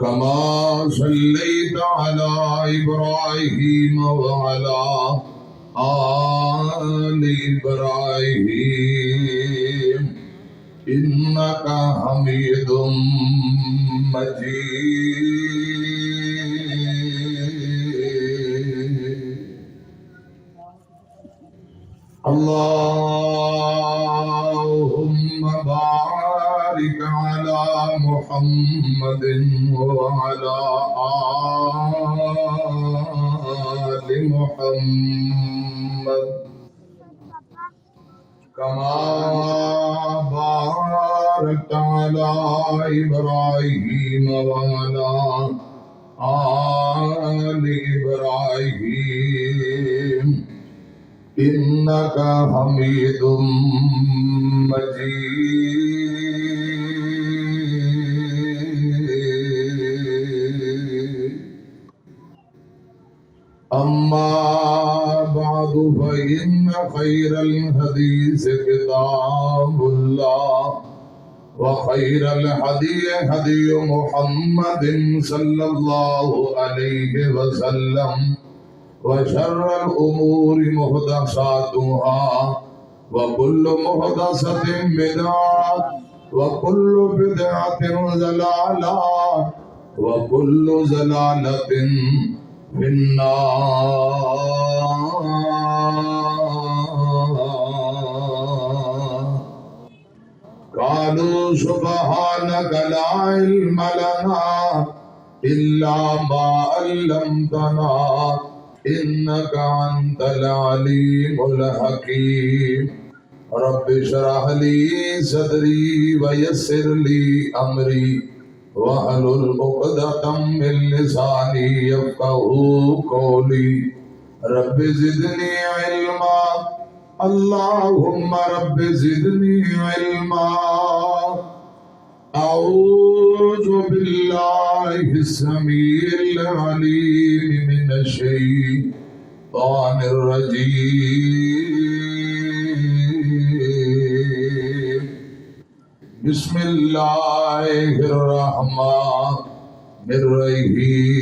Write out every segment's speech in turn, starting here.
كما صليت على إبراهيم وعلى آل إبراهيم إنك حميد مجيد. اللهم بارك على محمد وعلى آل محمد كما باركت على إبراهيم وعلى آل إبراهيم إنك حميد مجيد. أما بعد فإن خير الحديث كتاب الله وخير الهدي هدي محمد صلى الله عليه وسلم وشر الأمور محدثاتها وكل محدثة بدعة وكل بدعة ضلالة وكل ضلالة في النار. قالوا سبحانك لا علم لنا إلا ما علمتنا إنك أنت العليم الحكيم. رب اشرح لي صدري ويسر لي أمري واحلل عقدة من لساني يفقهوا قولي. رب زدني علما اللهم رب زدني علما. أعوذ بالله السميع العليم من الشيطان الرجيم. بسم الله الرحمن الرحيم.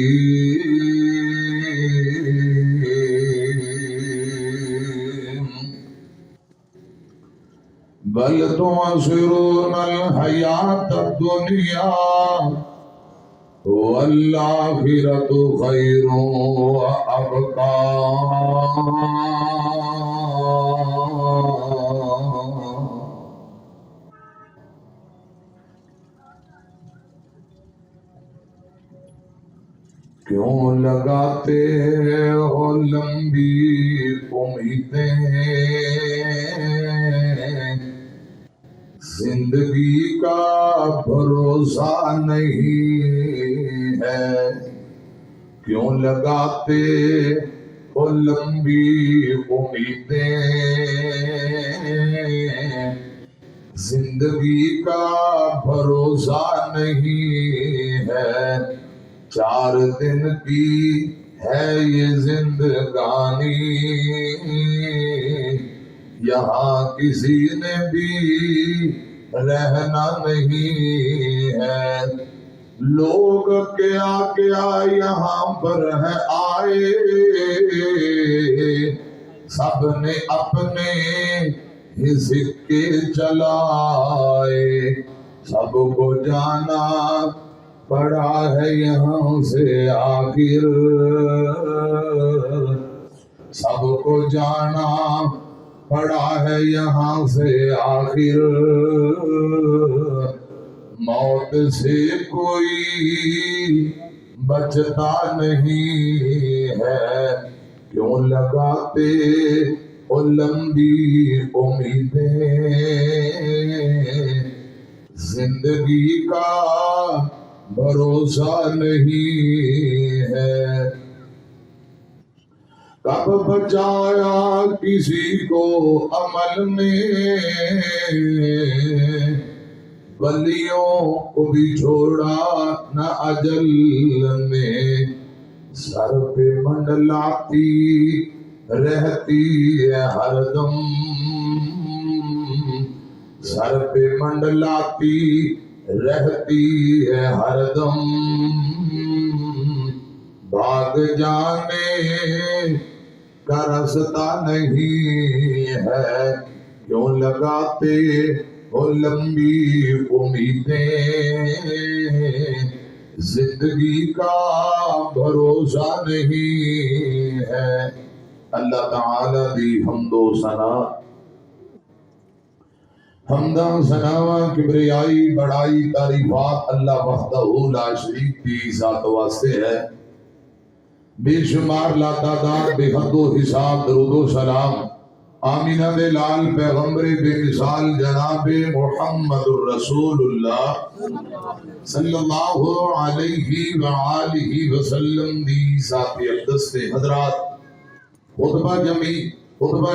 بل تؤثرون الحياة الدنيا والآخرة خير وأبقى. کیوں لگاتے ہو لمبی امیدیں، زندگی کا بھروسہ نہیں ہے. کیوں لگاتے ہو لمبی امیدیں، زندگی کا بھروسہ نہیں ہے. 4 دن کی ہے یہ زندگانی، یہاں کسی نے بھی رہنا نہیں ہے. لوگ کیا کیا یہاں پر ہے آئے، سب نے اپنے ہی سکے چلائے. سب کو جانا پڑا ہے یہاں سے آخر، سب کو جانا پڑا ہے یہاں سے آخر. موت سے کوئی بچتا نہیں ہے. کیوں لگاتے ہو لمبی امیدیں، زندگی کا بھروسہ نہیں ہے. کب بچایا کسی کو عمل نے، ولیوں کو بھی چھوڑا نہ اجل نے. سر پہ منڈلاتی رہتی ہے ہر دم، سر پہ منڈلاتی رہتی ہے ہر دم. بھاگ جانے کا راستہ نہیں ہے، کیوں لگاتے ہو لمبی امیدیں، زندگی کا بھروسہ نہیں ہے۔ اللہ تعالی دی حمد و ثنا، حمدہ ثناواں کبریائی بڑائی تعریفات اللہ وحدہ لا شریک کی ذات واسطے ہے۔ بے شمار لا تعداد بے حد و حساب درود و سلام آمینہ دے لال پیغمبر بے مثال جناب محمد الرسول اللہ صلی اللہ علیہ وآلہ وسلم دی ذات اقدس سے حضرات، خطبہ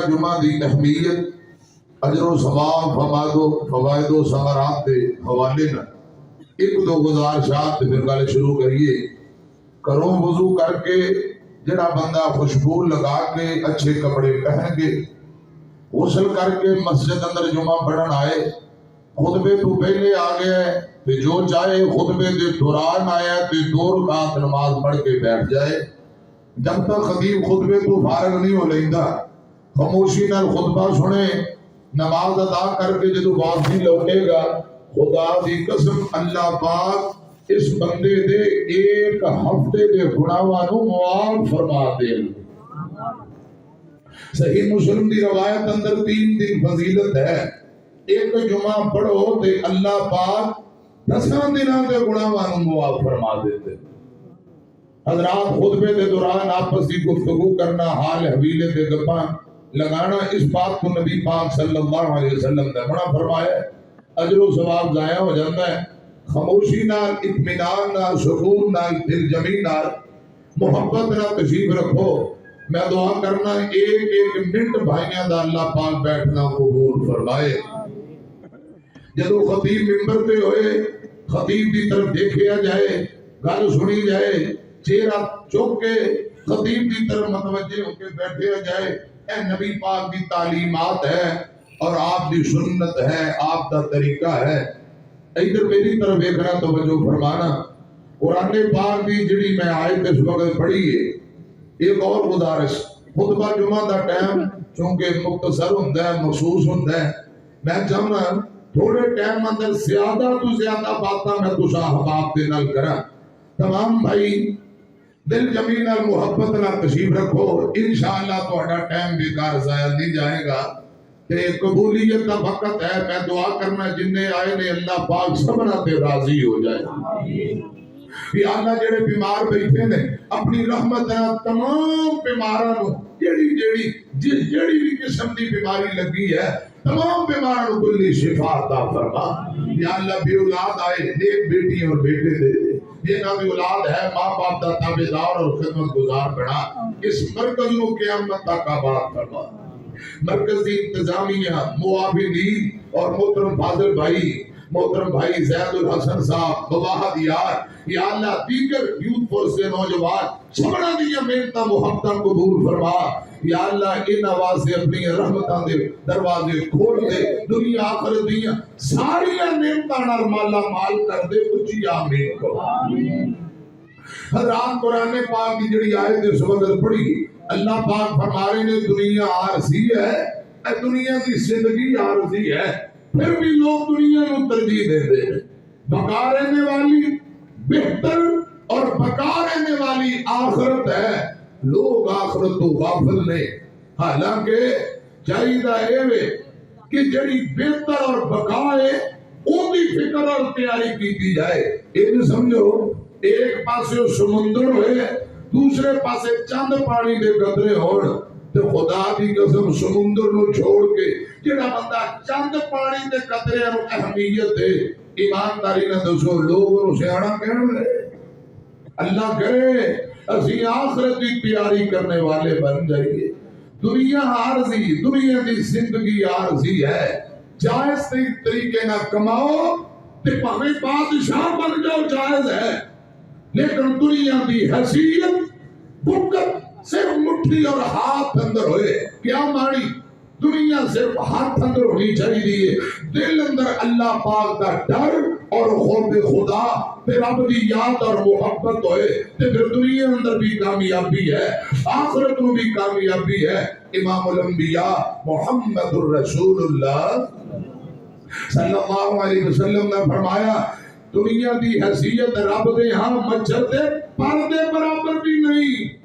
جمعہ دی اہمیت، اجر و ثواب، فوائد و ثمرات دے حوالے نہ ایک دو گزارشات پھر گل شروع کریے۔ کرو وضو کر کے، جڑا بندہ خوشبو لگا کے اچھے کپڑے پہن کے غسل کر کے مسجد اندر جمعہ پڑھن آئے، خطبے تو پہلے آ گیا ہے تو جو چاہے خطبے دے دوران آیا تو 2 رکعت نماز پڑھ کے بیٹھ جائے، جب تک خطیب خطبے تو فارغ نہیں ہو لیندہ خاموشی نال خطبہ سنے، نماز ادا کر کے جدو واپسی لوٹے گا، خدا دی قسم اللہ پاک اس بندے دے 1 ہفتے دے گناہاں نو معاف فرما دے۔ صحیح مسلم دی روایت اندر 3 دن فضیلت ہے، ایک جمعہ پڑھو تے اللہ پاک 10 دنوں دے گناہاں نو معاف فرما دیتے۔ حضرات، خطبے دے دوران آپس کی گفتگو کرنا، حال حویلے دے گپاں لگانا، اس بات کو نبی پاک صلی اللہ علیہ وسلم نے منع فرمایا ہے، اجر و ثواب ضائع ہو جاتا ہے۔ خاموشی نال، اطمینان نال، سکون نال، دل جمی نال، محبت نال تشریف رکھو۔ میں دعا کرنا ایک منٹ بھائیاں دا اللہ پاک بیٹھنا قبول فرمائے۔ جدو خطیب ممبر پہ ہوئے، خطیب دی طرف دیکھیا جائے، گل سنی جائے، چہرہ چوک کے خطیب دی طرف متوجہ ہو کے بیٹھیا جائے، اے نبی پاک دی تعلیمات ہے اور آپ دی سنت ہے، آپ دا طریقہ ہے۔ ادھر میری طرف دیکھنا، توجہ فرمانا۔ قرآن پاک دی جڑی میں آیت اس وقت پڑھی ہے، ایک اور گزارش، خطبہ جمعہ دا ٹائم چونکہ مختصر ہوتا ہے، مخصوص ہوتا ہے، میں چاہنا تھوڑے ٹائم اندر زیادہ تو زیادہ باتاں میں تسا احباب دے نال کراں۔ تمام بھائی دل جمی نال، محبت نال تشریف رکھو، انشاءاللہ تہاڈا ٹائم بیکار ضائع نہیں جائے گا۔ کہ قبولیت کا وقت ہے، میں دعا کرنا جنہیں آئے نے اللہ پاک سبنا تے راضی ہو جائے۔ یا اللہ جڑے بیمار بیٹھے نے، اپنی رحمت نہ تمام بیماراں نو جیڑی بھی قسم دی بیماری لگی ہے، تمام بیماراں نو کلی شفا عطا فرما۔ یا اللہ بے اولاد آئے، نیک بیٹی اور بیٹے دے دے، جنہاں دی اولاد ہے ماں باپ دا تابعدار اور خدمت گزار بنا، اس مرکز کو قیامت تک آباد فرما۔ مرکزی انتظامیہ، معاونین اور محترم فاضل بھائی، محترم بھائی زید الحسن صاحب، مواحد یار، یا اللہ دیگر یوتھ فورس کے نوجوان سبنا دیا محنتاں محبتاں قبول فرما۔ یا اللہ ان آوازیں اپنی رحمتاں دے دروازے کھول دے، دنیا آخرت دیا ساری نعمتاں نال مالا مال کر دے، اچھی آمین کو۔ حضرات، قرآن پاک کی جڑی آیت اس وقت پڑھی، اللہ پاک فرما رہے نے دنیا عارضی ہے، اے دنیا کی زندگی عارضی ہے، پھر بھی لوگ دنیا کو ترجیح دیتے ہیں۔ بقا رہنے والی بہتر اور بقا رہنے والی آخرت ہے، لوگ آخرت تو غافل نے۔ حالانکہ چاہیدہ اے کہ جڑی بہتر اور بقا ہے ان کی فکر اور تیاری کی جائے۔ یہ سمجھو ایک پاسے سمندر ہوئے، دوسرے پاسے چند پانی دے قطرے ہوڑ، تو خدا دی قسم سمندر نو چھوڑ کے جڑا بندہ چند پانی دے قطرے نو اہمیت دے، ایمانداری نہ دسو لوگ نو سیاڑا کہن لے۔ اللہ کرے اسی آخرت کی تیاری کرنے والے بن جائیے۔ دنیا عارضی، دنیا دی زندگی عارضی ہے، جائز طریقے نہ کماؤ تے پاویں بادشاہ بن جاؤ، جائز ہے، لیکن دنیا دی حیثیت برکت صرف مٹھی اور ہاتھ اندر ہوئے۔ کیا مانی؟ دنیا صرف ہاتھ اندر ہونی چاہیے، دل اندر اللہ پاک کا ڈر اور خوف خدا تے رب دی یاد اور محبت ہوئے تے پھر دنیا اندر بھی کامیابی ہے، آخرت میں بھی کامیابی ہے۔ امام الانبیاء محمد الرسول اللہ صلی اللہ علیہ وسلم نے فرمایا دنیا دی حیثیت رب دے ہاں مچھر دے پر دے برابر بھی نہیں۔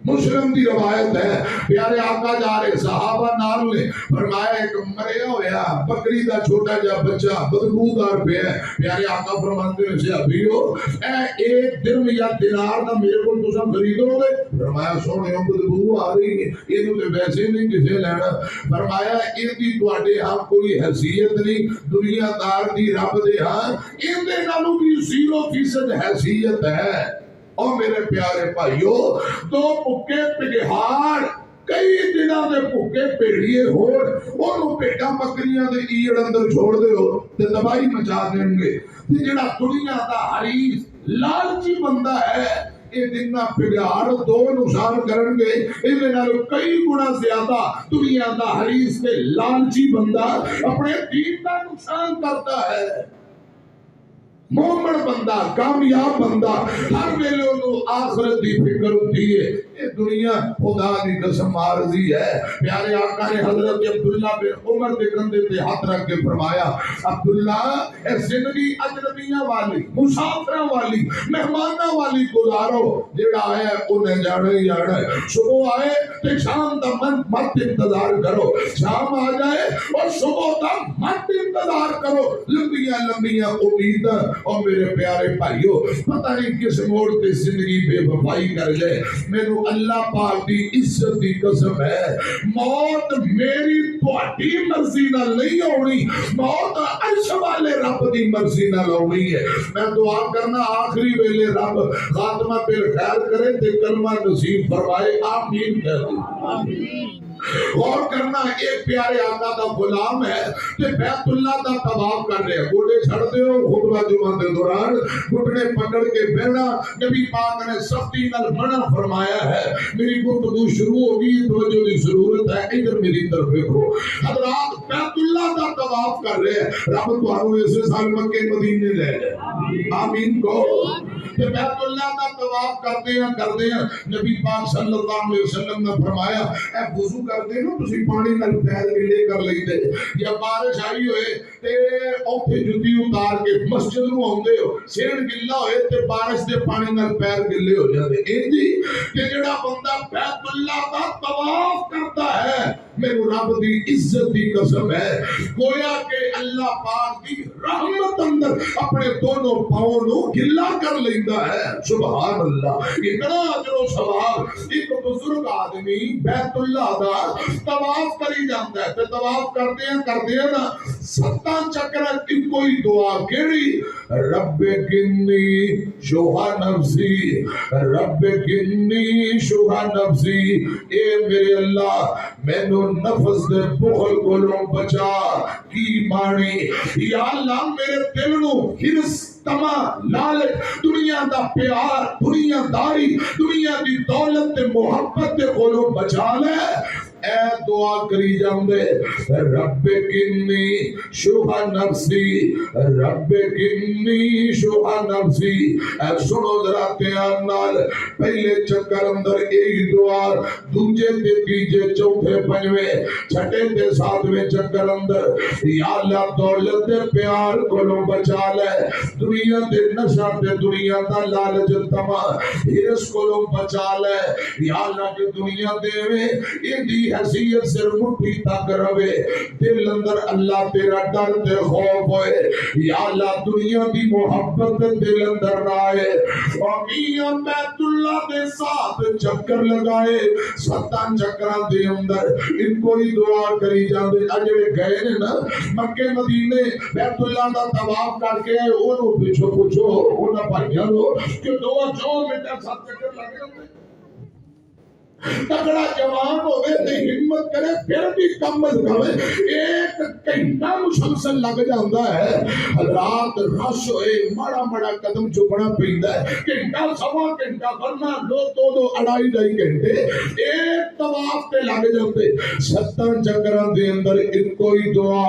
مسلم دی روایت ہے، پیارے آقا جا رہے صحابہ نال نے فرمایا ایک مریا ہویا بکری دا چھوٹا جا بچہ بدبودار پہ ہے، پیارے آقا فرماتے ہیں سے ابھیو اے ایک درم یا دینار دا میرے کو تسا خریدو گے؟ فرمایا سونے بدبو آ رہی ہے یہ تو ویسے نہیں کسے لینا۔ فرمایا ان دی تواڈے ہاں کوئی حیثیت نہیں، دنیا دار دی رب دے ہاں ان دے نالوں بھی 0% حیثیت ہے۔ اور میرے پیارے بھائیو دو بھوکے پگہاڑ کئی دنوں دے بھوکے پیڑیے ہوڑ انہوں پیٹا بکریاں دے ایڑ اندر چھوڑ دے ہو تے تباہی مچا دیں گے۔ جڑا دنیا دا حریص لالچی بندہ ہے یہ دنیا پگہاڑ دو نقصان کرن گے انہیں نالو کئی گنا زیادہ دنیا دا حریص تے لالچی بندہ اپنے دین دا نقصان کرتا ہے۔ مومن بندہ کامیاب بندہ ہر ویلے انہوں آخرت دی فکر ہوتی ہے۔ یہ دنیا خدا دی قسم عارضی ہے۔ پیارے آقا نے حضرت عبداللہ بن عمر دے کندھے تے ہاتھ رکھ کے فرمایا عبداللہ اے زندگی اجنبیاں والی مسافراں والی مہماناں والی گزارو، جڑا آیا انہیں جانا ہی جانا ہے۔ صبح آئے تے شام دا مت انتظار کرو، شام آ جائے اور صبح دا مت انتظار کرو۔ لمبیاں لمبیاں امیداں اور میرے پیارے بھائیو پتہ نہیں کس موڑ تے زندگی بے وفائی کر جائے۔ میرے اللہ پاک دی عزت دی قسم ہے موت میری تہاڈی مرضی نال نہیں ہونی، موت عرش والے رب دی مرضی نال ہونی ہے۔ میں دعا کرنا آخری ویلے رب خاتمہ پہ خیر کرے تے کلمہ نصیب فرمائے، آمین کہہ دو۔ آمین۔ غور کرنا ایک پیارے آقا دا غلام ہے کہ بیت اللہ دا طواف کر رہے ہیں، گھوڑے چھڑ دے ہو خطبہ جمعہ دے دوران گھٹنے پکڑ کے بیٹھنا نبی پاک نے سختی نال منع فرمایا ہے۔ میری گفتگو شروع ہوگی توجہ دی ضرورت ہے، ادھر میری طرف دیکھو۔ حضرات بیت اللہ دا طواف کر رہے ہیں، رب تمہاروں اس سال مکے مدینے لے جائے، آمین کو کہ بیت اللہ دا طواف کرتے ہیں نبی پاک صلی اللہ علیہ وسلم نے فرمایا اے وضو کرتے نا تسی پانی نال پیر گلے کر لیندے، یا بارش آئی ہوئے تے اوتھے جُتی اتار کے مسجد نوں آوندے ہو، سیڑ گلا ہوئے تے بارش دے پانی نال پیر گلے ہو جاندے۔ ایں جی کہ جڑا بندہ بیت اللہ دا طواف کرتا ہے میرے رب دی عزت دی قسم ہے گویا کہ اللہ پاک دی رحمت اندر اپنے دونوں پاؤں نو گلا کر لیندا ہے۔ سبحان اللہ، اتنا اجر و ثواب۔ ایک بزرگ آدمی بیت اللہ دا طواف کری جاندا ہے تے طواف کردے ہیں نا 7 چکر ایک کوئی دعا کیڑی رب گنی شوہا نفسی، رب گنی شوہا نفسی، اے میرے اللہ مینوں نفس دے بخل کولوں بچا۔ کی مانی یا اللہ میرے دل نو ہرس تما لالچ دنیا دا پیار دنیا داری دنیا دی دولت تے محبت تے کولوں بچا لے۔ اے دعا کری جاندے رب کنی شوہا نفسی، رب کنی شوہا نفسی۔ اے سنو ذرا دھیان نال، پہلے چکر اندر ایک دعا، دوجے تے تیجے چوتھے پنجویں چھٹے تے ساتویں چکر اندر یا اللہ دولت تے پیار کولوں بچا لے، دنیا تے نشہ تے دنیا دا لالچ تما ہرس کولوں بچا لے۔ یا اللہ کی دنیا دے میں یہ دی حیثیت سے مٹھی تک روے، دل اندر اللہ تیرا ڈر تے خوف ہوئے۔ یا اللہ دنیا دی محبت دل اندر آئے، اور میاں بیت اللہ دے ساتھ چکر لگائے 7 چکران دے اندر ان کوئی دعا کری جاندے۔ اجڑے گئے نے نا مکے مدینے بیت اللہ دا طواف کر کے انہوں پچھو انہوں بھائیاں لو کہ دعا جو میٹا 7 چکر لگے ہوتے تگڑا جوان ہوئے تے ہمت کرے پھر بھی کم از کم ایک گھنٹہ مسلسل لگ جاتا ہے. رات رش ہوئے ماڑا ماڑا قدم چکنا پیندا ہے, گھنٹہ سوا گھنٹہ ورنہ دو اڑائی گھنٹے ایک طواف پہ لگ جاتے. 70 چکراں دے اندر ایک کوئی دعا,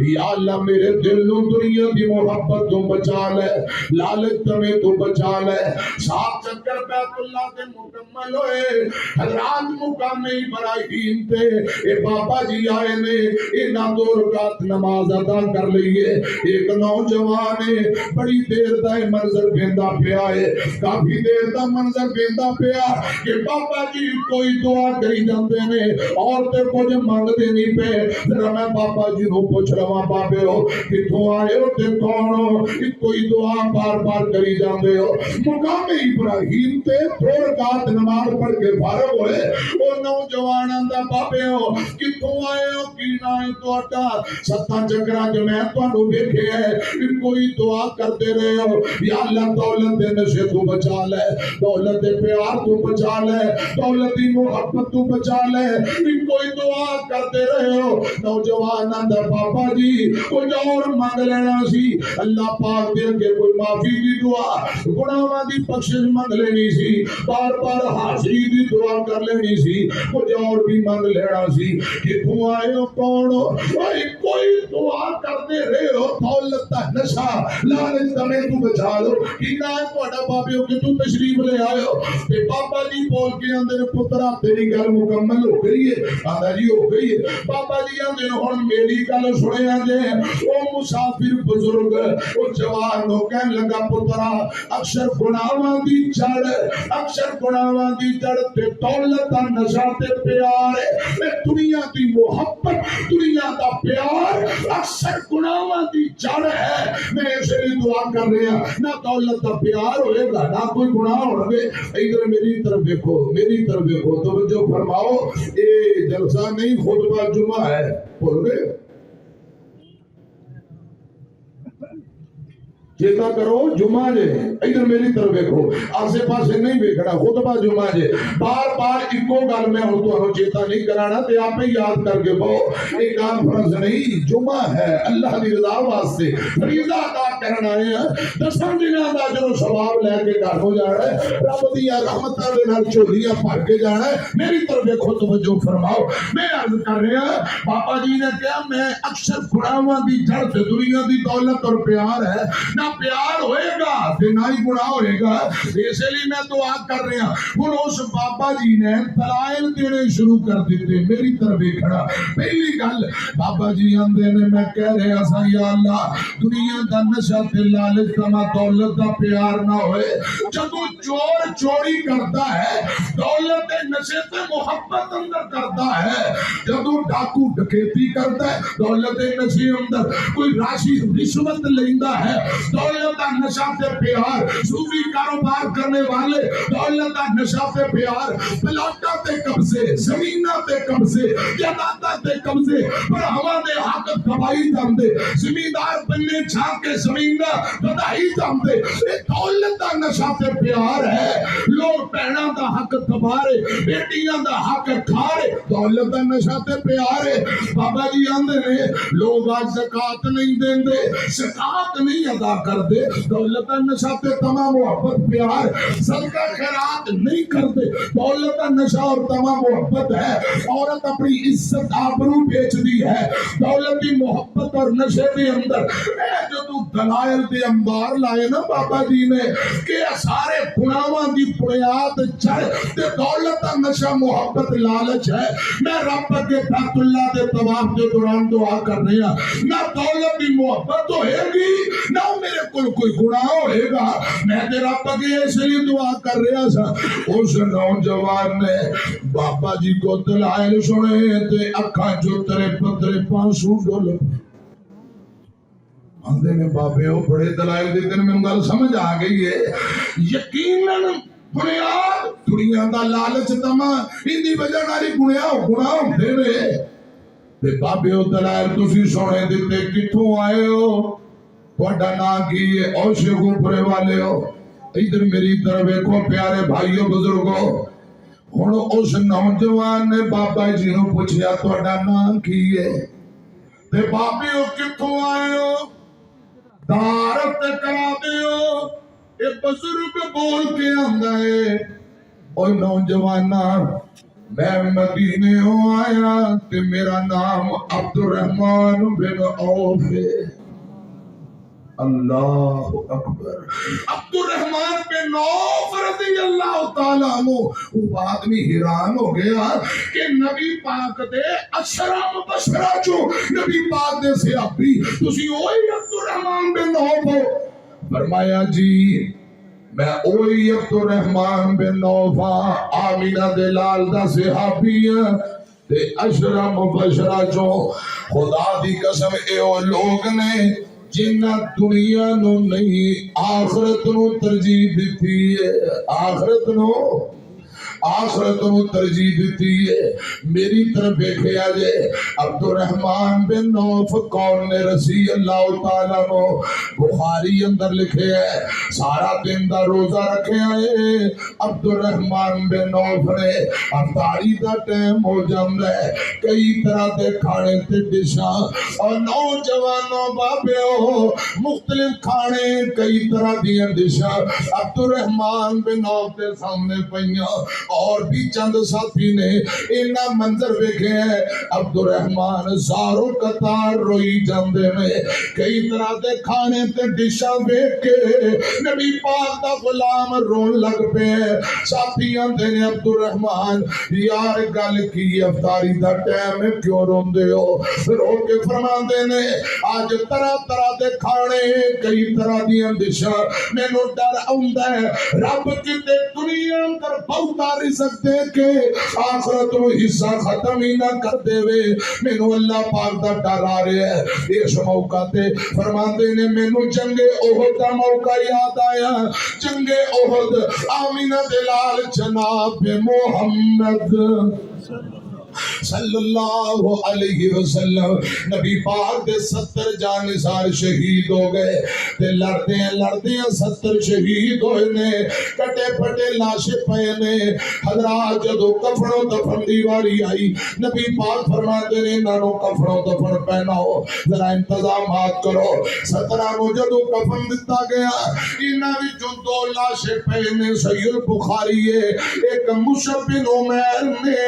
یا اللہ میرے دل نو دنیا دی محبت تو بچا لے, لالچ تمہیں تو بچا لے. 7 چکر بیت اللہ دے مکمل ہوئے. حضرات مقام ابراہیم تے اے بابا جی آئے نے, انہاں 2 رکعت نماز ادا کر لئیے. ایک نوجوان ہے بڑی دیر دا منظر بیندا پیا ہے, کافی دیر دا منظر بیندا پیا کہ بابا جی کوئی دعا کری جاندے نے اور تے کچھ منگ دے نہیں پے. ذرا میں بابا جی نو پوچھ رہا بابے ہو کتھوں آئے ہو تے کون ہو, کوئی دعا بار بار کری جاندے ہو. مقام ابراہیم تے 2 رکعت نماز پڑھ کے فارغ ہوئے. او نوجوان آندا بابے ہو کتھوں آئے ہو, کی نا ہے تہاڈا؟ 7 چکراں جو میں تانوں ویکھے ہے کوئی دعا کرتے رہے ہو, یا اللہ دولت دے نشے تو بچا لے, دولت دے پیار تو بچا لے, دولت دی محبت تو بچا لے, کوئی دعا کرتے رہے ہو. نوجوان آندا بابا جی کچھ اور مانگ لینا سی, اللہ پاک دے کے کوئی معافی دی دعا, گناہاں دی بخشش مانگ لینی سی, بار بار حاضری دی دعا کر لینی سی, کچھ اور بھی مانگ لینا سی. کتھوں آئے ہو, کون ہو؟ کوئی دعا کرتے رہے ہو, دولت دا نشہ لالچ تمہیں تو بچا لو. کی نا ہے تہاڈا بابے ہو کہ تو تشریف لے آئے ہو؟ تے بابا جی بول کے اندر پترا تیری گل مکمل ہو گئی ہے. آندا جی ہو گئی ہے. بابا جی اندر ہن میری گل سنیا جے. او مسافر بزرگ او جوان نو کہن لگا پترا اکثر گناہاں دی جڑ, اکثر گناہاں دی جڑ تے دولت دا نشہ تے پیار ہے. دنیا دی محبت, دنیا دا پیار اکثر گناہاں دی جڑ ہے. میں اس لیے دعا کر رہا نہ دولت دا پیار ہوئے گا نہ کوئی گناہ ہوگے. ادھر میری طرف دیکھو, میری طرف دیکھو, توجہ فرماؤ. اے جلسہ نہیں خطبہ جمعہ ہے, بول گئے چیتا کرو جمعہ جے. ادھر میری طرف دیکھو, آسے پاسے نہیں دیکھنا, خطبہ جمعہ جے. بار بار ایکو گل میں ہوں تو چیتا نہیں کرانا تے آپ ہی یاد کر کے بہو ایک کانفرنس نہیں, جمعہ ہے اللہ دی رضا واسطے فریضہ ادا کرنا ہے. 10 دنوں دا جو ثواب لے کے گھر ہو جانا ہے, رب دی رحمتاں دے نال جھولیاں بھر کے جانا ہے. میری طرف دیکھو, توجہ فرماؤ. میں عرض کر رہا بابا جی نے کہا میں اکثر گناہاں دی جڑ تے دنیا دی دولت اور پیار ہے, نہ پیار ہوئے گا تے نہ ہی گناہ ہوئے گا. اس لیے میں دعا کر رہا ہوں. اس بابا جی نے دلائل دینے شروع کر دیتے. میری طرف دیکھنا. پہلی گل بابا جی آندے نے میں کہہ رہا سا یا اللہ دنیا دا نشہ تے لالچ تے دولت دا پیار نہ ہوئے. جدوں چور چوری کرتا ہے دولت تے نشے تے محبت اندر کرتا ہے, جدوں ڈاکو ڈکیتی کرتا ہے دولت تے نشے اندر, کوئی راشی رشوت لیندا ہے دولت دا نشہ تے پیار, صوفی کاروبار کرنے والے دولت دا نشہ تے پیار, پلاٹا تے قبضے, زمینہ تے قبضے, جائیداد تے قبضے, پر ہوا دے حق دبائی جاندے, زمیندار بننے چھا کے زمینہ بدائی جاندے. یہ دولت دا نشہ تے پیار ہے. لوگ بہناں دا حق دبا رہے, بیٹیاں دا حق کھا رہے, دولت دا نشہ تے پیار ہے. بابا جی آندے نے لوگ آج زکات نہیں دیندے, زکات نہیں ادا کردے, دولت دا نشہ تے تمام محبت پیار, صدقہ خیرات نہیں کردے, دولت دا نشہ اور تمام محبت ہے. عورت اپنی عزت آبرو بیچ دی ہے دولت دی محبت اور نشے دے اندر. اے جو تو دلائل دے انبار لائے نا بابا جی نے کہ سارے گناہاں دی بنیاد جڑ تے دولت دا نشہ محبت لالچ ہے. میں رب کے بیت اللہ دے طواف کے دوران دعا کر رہا, نہ دولت دی محبت ہوئے گی نہ میرے کوئی گناہ ہوئے گا. میں تیرا پگے اس لیے دعا کر رہا سا. اس نوجوان نے بابا جی کو دلائل سنے تے اکھاں جو ترے پترے پانسو ڈول. آندے میں بابے ہو بڑے دلائل دیتے ہیں, میں گل سمجھ آ گئی ہے. یقیناً بنیاد دنیا دا لالچ تما ان دی وجہ نال گناہ ہوندے نے. تے بابے ہو دلائل تسی سنے دیتے. کتھوں آئے ہو, تہاڈا نام کی ہے, عاشق اوپرے والے ہو. ادھر میری طرف دیکھو پیارے بھائیو بزرگو. ہن اس نوجوان نے بابا جی نو پوچھیا تہاڈا نام کی ہے؟ تے بابے او کتھوں آئے ہو؟ تعارف تے کرا دیو۔ اے بزرگ بول کے آندا ہے او نوجوانا میں مدینے ہو آیا تے میرا نام عبد الرحمن بن عوف ہے۔ اللہ اکبر۔ عبد الرحمن بن عوف رضی اللہ تعالیٰ عنہ، وہ آدمی حیران ہو گیا کہ نبی پاک دے اشرا مبشرہ جو نبی پاک دے صحابی تسی وہی عبد الرحمن بن عوف ہو؟ فرمایا جی میں اوہی عبد الرحمن بن عوف آمینہ دے لال دا صحابی تے اشرا مبشرہ جو خدا دی قسم اے او لوگ نے جنہ دنیا نو نہیں آخرت نو ترجیح دیتی ہے، آخرت نو ترجیح دیتی ہے۔ میری طرف دیکھیا جے عبد الرحمن بن عوف کون نے رضی اللہ تعالیٰ نو بخاری اندر لکھے ہے سارا دن دا روزہ رکھے آئے عبد الرحمن بن عوف نے افطاری دا ٹائم ہو جاندہ ہے کئی طرح دے کھانے تے ڈشاں اور نوجوانوں بابیوں مختلف کھانے کئی طرح دیاں ڈشاں عبد الرحمن بن عوف کے سامنے پئیاں اور بھی چند ساتھی نے انہا منظر دیکھے ہیں عبد الرحمن زارو قطار روئی جاندے میں کئی طرح دے کھانے تے ڈشاں دیکھ کے نبی پاک دا غلام رون لگ پہ ساتھی آندے نے عبد الرحمن یار گل کی افطاری دا ٹائم کیوں رون دے ہو رو کے فرمان دے نے آج طرح طرح دے کھانے کئی طرح دیاں ڈشاں میں نو ڈر آؤندہ ہے رب کی تے دنیا اندر بہتا رزق دے کے آخرت و حصہ ختم ہی نہ کر دے وے مینو اللہ پاک دا ڈر آ رہے ہے اس موقع تے فرماندے نے مینو جنگ احد دا موقع یاد آیا جنگ احد آمینہ دلال جناب محمد صلی اللہ علیہ وسلم نبی پاک دے 70 جانثار شہید ہو گئے تے لڑدے 70 شہید ہوئے نے کٹے پھٹے لاشے پئے نے حضرات جدو کفن و دفن دی واری آئی نبی پاک فرماتے نے انہوں کفن و دفن پہناؤ ذرا انتظامات کرو 17 نو جدو کفن دیتا گیا انہاں وچوں 2 لاشے پئے نے صحیح البخاری ہے ایک مصعب بن عمیر نے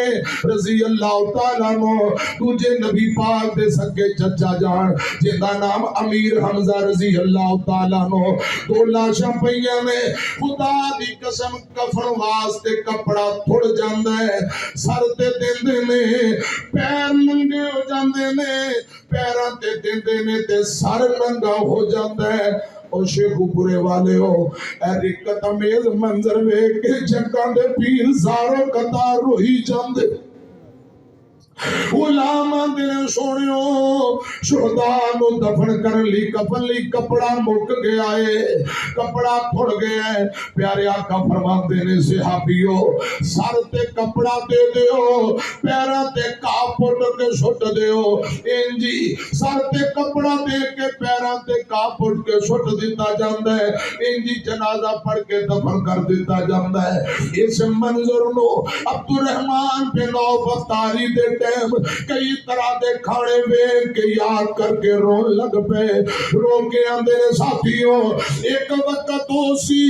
رضی اللہ تعالیٰ نو تجھے نبی پاک دے سکے چچا جان جن دا نام امیر حمزہ رضی اللہ تعالیٰ نو 2 لاشاں پئیاں نے خدا دی قسم کفن واسطے کپڑا تھوڑ جاندہ ہے سر تے دیندے نے پیر ننگے ہو جاندے نے پیراں تے دیندے نے تے سر ننگا ہو جاندہ ہے اور شیخ پورے والے ہو اے رکت امیز منظر میں کہ جنگاں دے پیر زاروں قطار روہی جاندے غلامان دن سونیو شہداء نو دفن کرن لی کفن لی کپڑا مک گیا ہے کپڑا پھڑ گیا ہے پیارے آقا فرماندے نے صحابیو سر تے کپڑا دے دیو پیرا تے کاپٹ کے سٹ دیو انجی سر تے کپڑا دے کے پیرا تے کاپٹ کے سٹ دیتا جاندہ ہے انجی جنازہ پڑھ کے دفن کر دیتا جاندہ ہے اس منظر نو عبد الرحمن بن عوف افطاری دے کئی طرح دے کھانے بے کے یاد کر کے رون لگ پہ رو کے اندر ساتھیوں ایک وقت ہو سی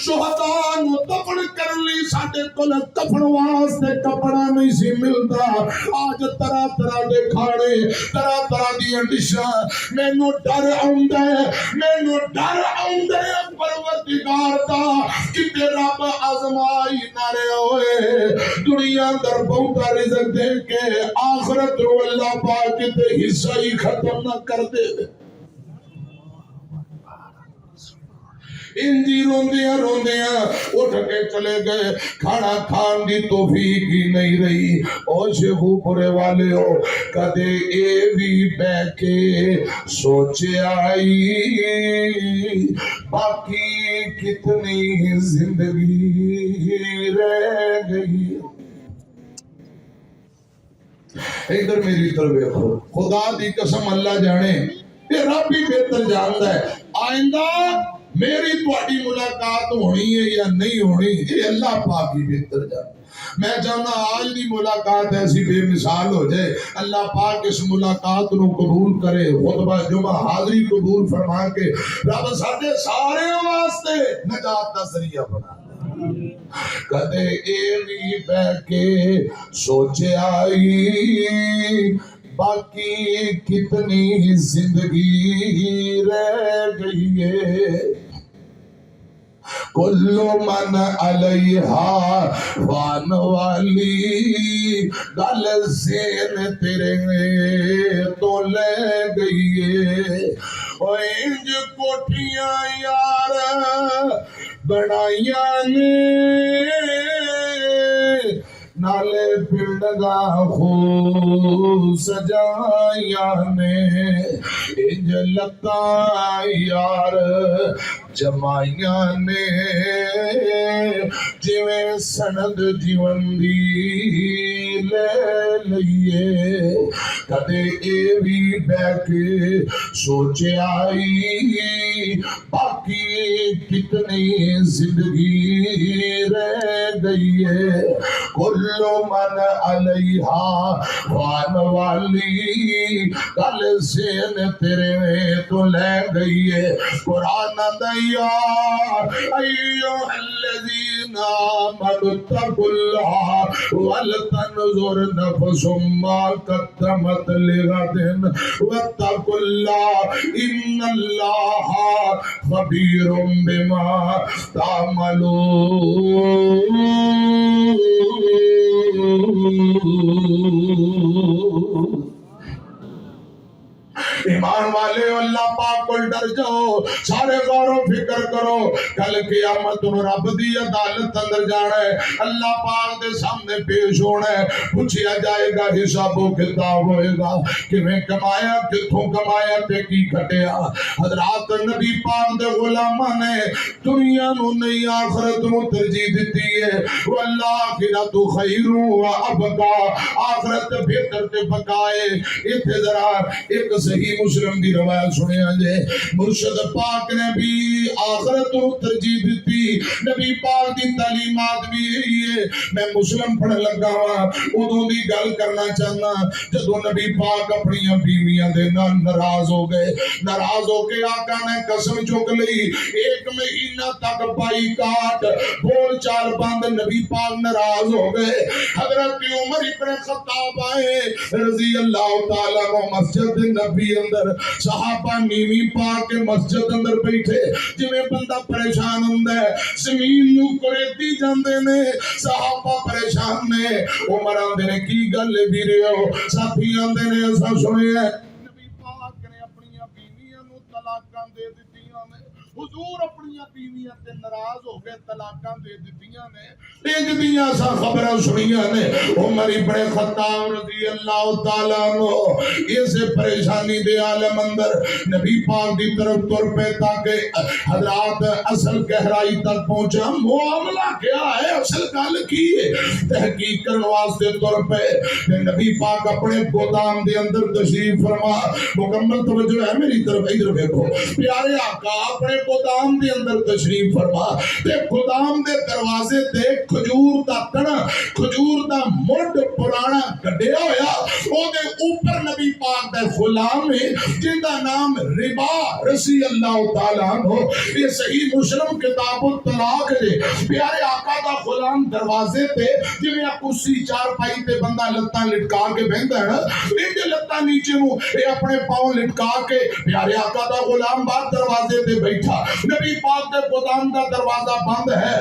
شہداء نو دفن کر لی ساڑھے کل کفن واسطے کپڑا نہیں سی ملتا آج طرح طرح دے کھانے طرح طرح دی ڈشاں میں نو ڈر آؤندے پروردگار دا کہ رب آزمائی نہ رہے ہوئے دنیا در بہتا رزق دے کے آخرت رو اللہ پاک تے حصہ ہی ختم نہ کر دے انجی روندیاں اٹھ کے چلے گئے کھانا کھان دی توفیق ہی نہیں رہی او شیخو پورے والے ہو کدے اے بھی بے کے سوچے آئی باقی کتنی زندگی رہ گئی ادھر میری طرف دیکھو خدا دی قسم اللہ جانے یہ رب بھی بہتر جانتا ہے آئندہ میری تواڈی ملاقات ہونی ہے یا نہیں ہونی یہ اللہ پاک ہی بہتر جانتا میں چاہنا آج دی ملاقات ایسی بے مثال ہو جائے، اللہ پاک اس ملاقات نو قبول کرے، خطبہ جمعہ حاضری قبول فرما کے رب ساڈے سارے واسطے نجات دا ذریعہ بنا۔ کدے ایوی بہ کے سوچے آئی باقی کتنی زندگی رہ گئی ہے، کل من علیہا فان والی گل زین تیرے تو لے گئی ہے، او انج کوٹھیاں یار بنائیاں نے نالے پنڈگا خو سجائیاں نے، انج لتا یار جمائیاں نے جویں سند جیون دی لے لئیے، کدے اے بھی بہ کے سوچے آئی باقی کتنی زندگی رہ گئی ہے، کل من علیہا فان والی گل زین تیرے تو لے گئی ہے۔ قرآن دیا ایوہ الذین آمنوا اتقوا اللہ ولتنظر نفس ما قدمت لغد واتقوا اللہ ان اللہ خبیر بما تعملون۔ ایمان والے اللہ پاک کو ڈر جاؤ، سارے غور و فکر کرو، کل قیامت رب دی عدالت اندر جانا ہے، اللہ پاک دے سامنے پیش ہونا ہے، پوچھیا جائے گا، حساب و کتاب ہوئے گا، کہ میں کمایا کتھوں کمایا تے کی کھٹیا۔ حضرات نبی پاک دے غلاماں نے دنیا نو نہیں آخرت نو ترجیح دیتی ہے، والآخرۃ خیر و ابقا، آخرت بہتر تے بقائے۔ اتھے ذرا ایک صحیح مسلم دی روایت سنیا جے، مرشد پاک نے بھی آخرت نو ترجیح دیتی، نبی پاک دی تعلیمات بھی یہی ہے۔ میں مسلم پڑھ لگا ہوا ادوں دی گل کرنا چاہنا، جدوں نبی پاک اپنی بیویاں دے نال ناراض ہو گئے، ناراض ہو کے آقا نے قسم چک لئی، ایک مہینہ تک بائی کاٹ بول چال بند، نبی پاک ناراض ہو گئے۔ حضرت عمر ابن خطاب آئے رضی اللہ تعالیٰ عنہ، مسجد نبی اندر صحابہ نیوی پا کے مسجد اندر بیٹھے، جویں بندہ پریشان ہوندا ہے، زمین نو کریتی جاندے نے، صحابہ پریشان نے۔ عمر آندے نے کی گل ویرے ہو، ساتھی آندے نے اساں سنیا نبی پاک نے اپنی بیویاں نو طلاقاں دے دتیاں نے، حضور اپنی بیویاں تے ناراض ہو گئے، طلاقاں دے دتیاں نے، انج دیاں سا خبراں سنیاں نے۔ عمر ابن خطاب رضی اللہ تعالیٰ عنہ اس پریشانی دے عالم اندر نبی پاک دی طرف تر پہ تاکہ حضرات اصل گہرائی تک پہنچا، معاملہ کیا ہے، اصل گل کی ہے، تحقیق کرنے واسطے تر پہ نبی پاک اپنے گودام دے اندر تشریف فرما، مکمل توجہ ہے میری طرف، ادھر دیکھو پیارے آقا اپنے گودام دے اندر تشریف فرما، تے گودام دے دروازے تے کھجور دا تنا، کھجور دا مڈ پرانا گڈیا ہویا، او دے اوپر نبی پاک دا غلام ہے جن دا نام ربا رضی اللہ تعالیٰ عنہ، یہ صحیح مسلم کتاب الطلاق ہے۔ پیارے آقا دا غلام دروازے تے جویں کرسی چار پائی تے بندہ لتاں لٹکا کے بہندا ہے نا، انج لتاں نیچے نو اے اپنے پاؤں لٹکا کے پیارے آقا دا غلام باہر دروازے تے بیٹھا، نبی پاک دے گودام دا دروازہ بند ہے،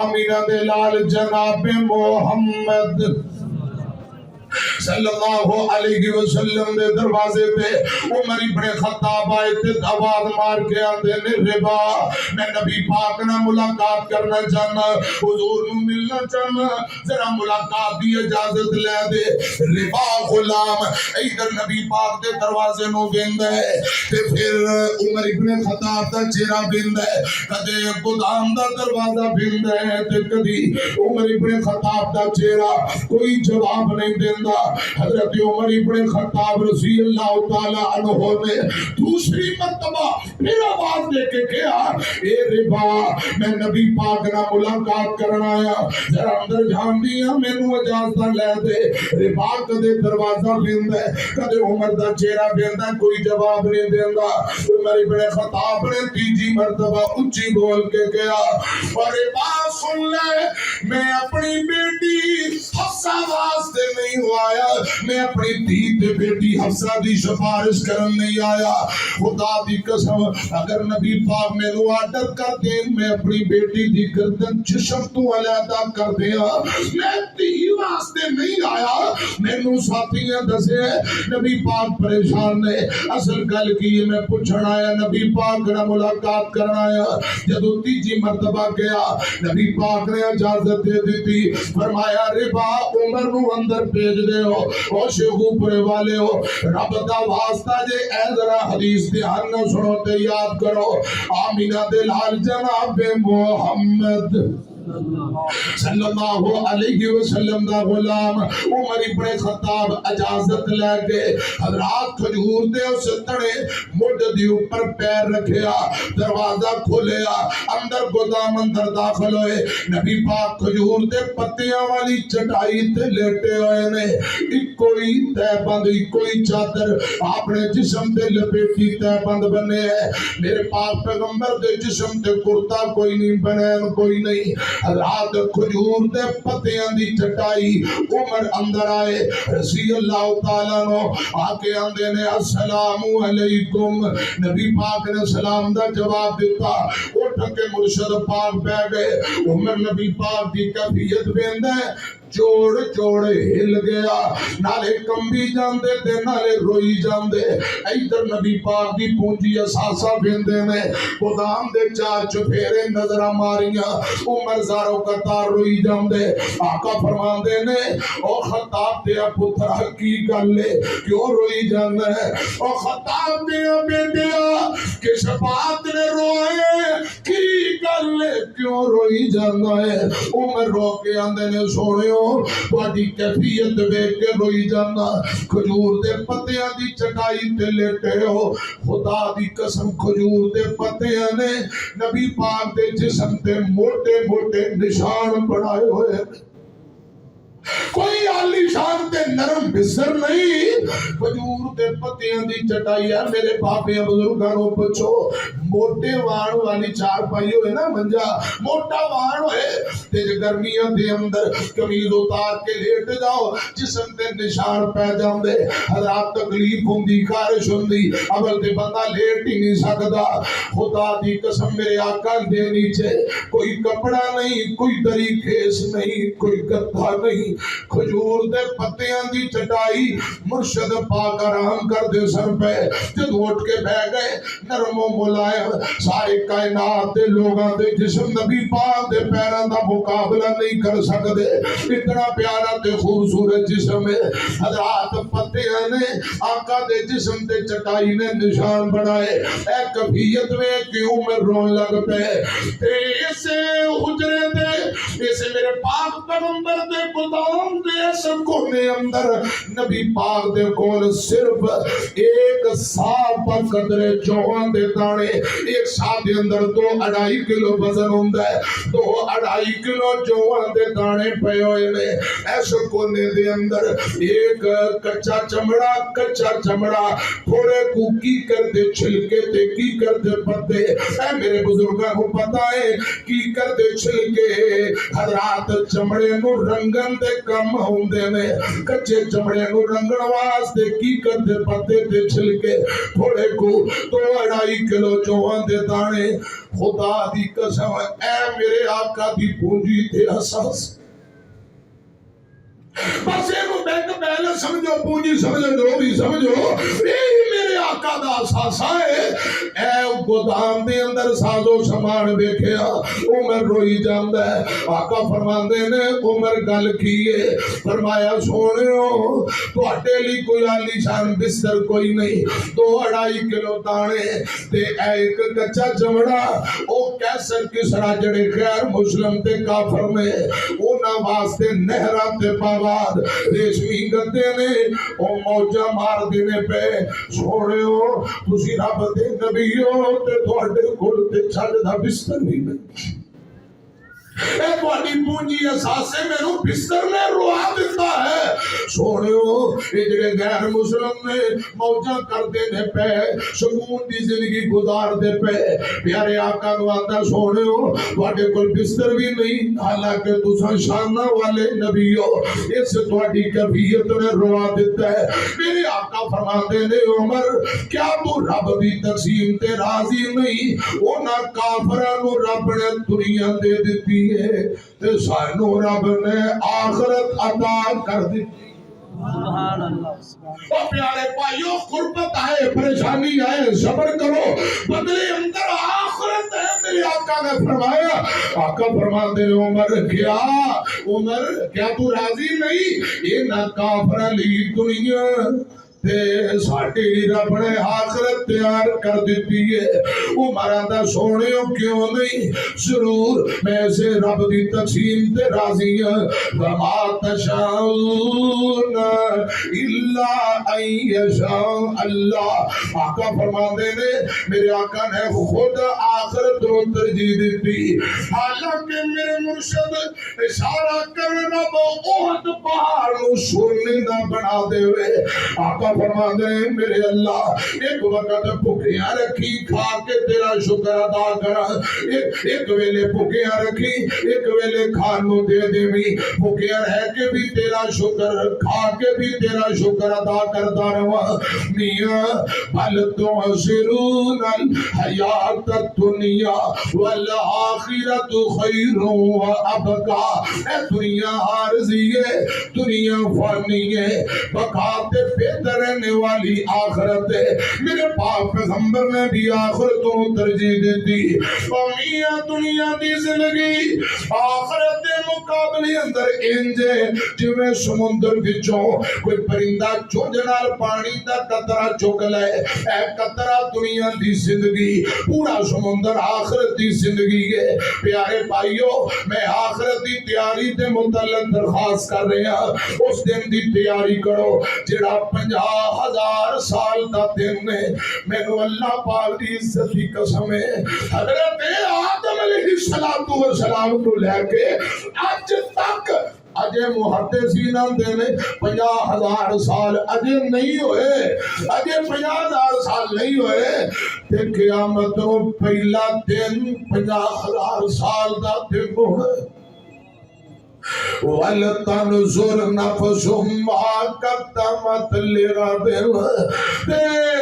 آمینہ دے لال جناب محمد صلی اللہ علیہ وسلم دے دروازے پہ عمر ابن خطاب آئے تے آواز مار کے آندے نے ربا میں نبی پاک نہ ملاقات کرنا چاہنا، حضور نو ملنا چاہنا، ذرا ملاقات دی اجازت لے دے۔ ربا غلام ادھر نبی پاک دے دروازے نو ویندا ہے تے پھر عمر ابن خطاب دا چہرہ ویندا ہے، کدے گودام دا دروازہ ویندا ہے تے کدی عمر ابن خطاب دا چہرہ، کوئی جواب نہیں دے دینا. حضرت عمر ابن خطاب رضی اللہ تعالی عنہ نے دوسری مرتبہ پھر آواز دے کے کہا اے ربا میں نبی پاک نہ ملاقات کرنا آیا ذرا اندر جان دیا مینوں اجازت لے دے. ربا کدے دروازہ بیندا کدے عمر دا چہرہ بیندا کوئی جواب نہیں دیندا. عمر ابن خطاب نے تیجی مرتبہ اونچی بول کے کہا اور ربا سن لے میں اپنی بیٹی حفصہ واسطے نہیں آیا میں اپنی دھی تے بیٹی حفصہ دی سفارش کرن نہیں آیا. خدا دی قسم اگر نبی پاک مینوں آرڈر کر دے میں اپنی بیٹی دی گردن جسم تو علیحدہ کر دیا میں دھی واسطے نہیں آیا. مینوں ساتھیاں دسے نبی پاک پریشان نے اصل گل کی میں پوچھنا آیا نبی پاک نہ ملاقات کرنا آیا. جدو تیجی مرتبہ گیا نبی پاک نے اجازت دے دی فرمایا ربا عمر نو اندر بھیج دے ہو او شیخو پرے والے ہو رب دا واسطہ جے اے ذرا حدیث دھیان نہ سنو تے یاد کرو آمینہ دے لال جناب محمد صلی اللہ علیہ وسلم دا غلام عمر ابن خطاب اجازت لے کے حضرات کھجور دے اس تڑے مڈ دی اوپر پیر رکھیا دروازہ کھولیا اندر گودام اندر داخل ہوئے نبی پاک کھجور دے پتیاں والی چٹائی تے لیٹے ہوئے نے کوئی تہ بند کوئی چادر اپنے جسم تے لپیٹی تہ بند بنے ہے. میرے پاک پیغمبر دے جسم تے کرتا کوئی نہیں بنین کوئی نہیں. رات کھجور دے پتیاں دی چٹائی عمر اندر آئے رضی اللہ تعالیٰ نو آکے آندے نے السلام علیکم. نبی پاک نے سلام دا جواب دیتا اٹھ کے مرشد پاک بہ گئے. عمر نبی پاک دی کیفیت بیندہ ہے جوڑ جوڑ ہل گیا نالے کمبی جاندے تے نالے روئی جاندے. ایدر نبی پاک دی پونجی اساسا بیندے نے گودام دے چار چپیرے نظرہ ماریاں عمر زارو قطار روئی جاندے. آقا فرمان دے نے او خطاب دیا پتر کی گل لے کیوں روئی جاندے او خطاب دیا بیٹیا کس بات نے روئے کی گل لے کیوں روئی جاندے ہے. عمر رو کے آندے نے سوڑے تواڈی کیفیت ویکھ کے روئی جانا کھجور دے پتیاں دی چٹائی تے لیٹے ہو. خدا دی قسم کھجور دے پتیاں نے نبی پاک دے جسم تے موٹے موٹے نشان بنائے ہوئے. کوئی عالی شان تے نرم بسر نہیں کھجور دے پتیاں دی چٹائی ہے. میرے باپے بزرگانوں پچھو موٹے وان والی چار پائی ہوئے نا منجا موٹا وان ہوئے تے گرمیاں دے اندر کمیز اتار کے لیٹ جاؤ جسم تے نشان پہ جاندے. حضرات تکلیف ہوندی خارش ہوندی اول تے بندہ لیٹ ہی نہیں سکدا. خدا دی قسم میرے آقا دے نیچے کوئی کپڑا نہیں کوئی دری کھیس نہیں کوئی گدھا نہیں کھجور دے پتیاں دی چٹائی مرشد پاک آرام کر دے سر پہ جد اٹھ کے بہ گئے نرم و ملائم سارے کائنات دے لوگاں دے جسم نبی پاک دے پیران دا مقابلہ نہیں کر سکتے. اتنا پیارا تے خوبصورت جسم ہے. حضرات پتیاں نے آقا دے جسم تے چٹائی نے نشان بنائے. اے کفیت میں کیوں میں رون لگ پہ اسے حجرے دے اسے میرے پاک پیغمبر دے گودام دے سب کونے اندر نبی پاک دے کول صرف ایک صاحب پر قدرے جوان دے دانے ایک صاحب دے اندر 2.5 کلو وزن ہوندہ ہے 2.5 کلو جوان دے دانے پہ ہوئے نے. ایسے کونے دے اندر ایک کچا چمڑا تھوڑے کو کی کر دے چھلکے تے کی کر دے پتے. اے میرے بزرگاں کو پتا ہے کی کر دے چھلکے حضرات چمڑے نو رنگن دے کم ہوندے نے کچے چمڑے نو رنگن واسطے کی کر دے پتے تے چھلکے تھوڑے کو 2.5 کلو جوان دے دانے. خدا دی قسم اے میرے آقا دی پونجی تے حساس بس ایک بینک بیلنس سمجھو پونجی سمجھو جو بھی سمجھو یہی میرے آقا دا اساسا ہے. اے گودام دے اندر سازو سامان ویکھیا عمر روئی جاندا ہے. آقا فرماندے نے عمر گل کیے فرمایا سونیو تواڈے لئی کوئی عالی شان بستر کوئی نہیں 2.5 کلو دانے تے ایک کچا چمڑا او کیسر کسرا جڑے خیر مسلم تے کافر نے انہاں واسطے نہراں تے باغات ریشمی گدے نے او موجاں مار دینے پہ سونےو تسی رب دے نبی ہو تے تواڈے کول تے چھڈ دا بستر نہیں اے تواڈی پونجی اساسے مینوں بستر نے روا دیتا ہے سونےو اے جڑے غیر مسلم نے موجاں کردے نے پہ سکون دی زندگی گزار دے پہ پیارے آقا نو آندا سونےو تواڈے کول بستر بھی نہیں حالانکہ تساں شاناں والے نبی ہو اس تواڈی کیفیت نے روا دیتا ہے میرے آقا فرماندے نے عمر کیا تو رب دی تقسیم تے راضی نہیں انہاں کافراں نو رب نے دنیا دے دتی تے سانو رب نے آخرت عطا کر دی سبحان اللہ او پیارے بھائیو قربت آئے پریشانی آئے صبر کرو بدلے اندر آخرت ہے میرے آقا نے فرمایا آقا فرماتے ہیں عمر کیا تو راضی نہیں یہ نہ کافر لی دنیا تے ساڑی رب نے آخرت تیار کر دیتی ہے عمر آدھا سونےو کیوں نہیں ضرور میں سے رب دی تقسیم تے راضی ہوں وما تشاؤون الا ان یشاء اللہ آقا فرماندے نے میرے آقا نے خود آخرت رو ترجیح دیتی حالانکہ میرے مرشد اشارہ کرنا بہت پہاڑ نو سرنندہ بنا دے ہوئے آقا فرماندے ہیں میرے اللہ ایک وقت بھوکیاں رکھی کھا کے تیرا شکر ادا کرا ایک ویلے بھوکیاں رکھی ایک ویلے کھانوں دے دیوی بھوکیاں رہ کے بھی تیرا شکر کھا کے بھی تیرا شکر ادا کرتا رہا میاں بل تؤثرون الحیات الدنیا والآخرت خیر وابقا اے دنیا عارضی ہے دنیا فانی ہے بقاتے بہتر رہنے والی آخرت ہے میرے پاک پیغمبر نے بھی آخرتوں ترجیح دیتی میاں دنیا دی زندگی آخرت دے مقابلے اندر انجے جویں سمندر وچوں کوئی پرندہ چونج نال پانی دا قطرہ چک لے اے قطرہ دنیا دی زندگی پورا سمندر آخرت دی زندگی ہے پیارے بھائیو میں آخرت دی تیاری دے متعلق درخواست کر رہے ہیں اس دن دی تیاری کرو جڑا 50,000 سال دا دن نے مینوں اللہ پاک دی عزت دی قسم ہے حضرت آدم علیہ السلام تو لے کے اج تک اجے محدثین آندے نے 50,000 سال اجے نہیں ہوئے اجے 50,000 سال نہیں ہوئے تے قیامت نو پہلا دن 50,000 سال دا دن ہوئے وَلْتَنْظُرْ نَفْسٌ مَا قَدَّمَتْ لِغَدٍ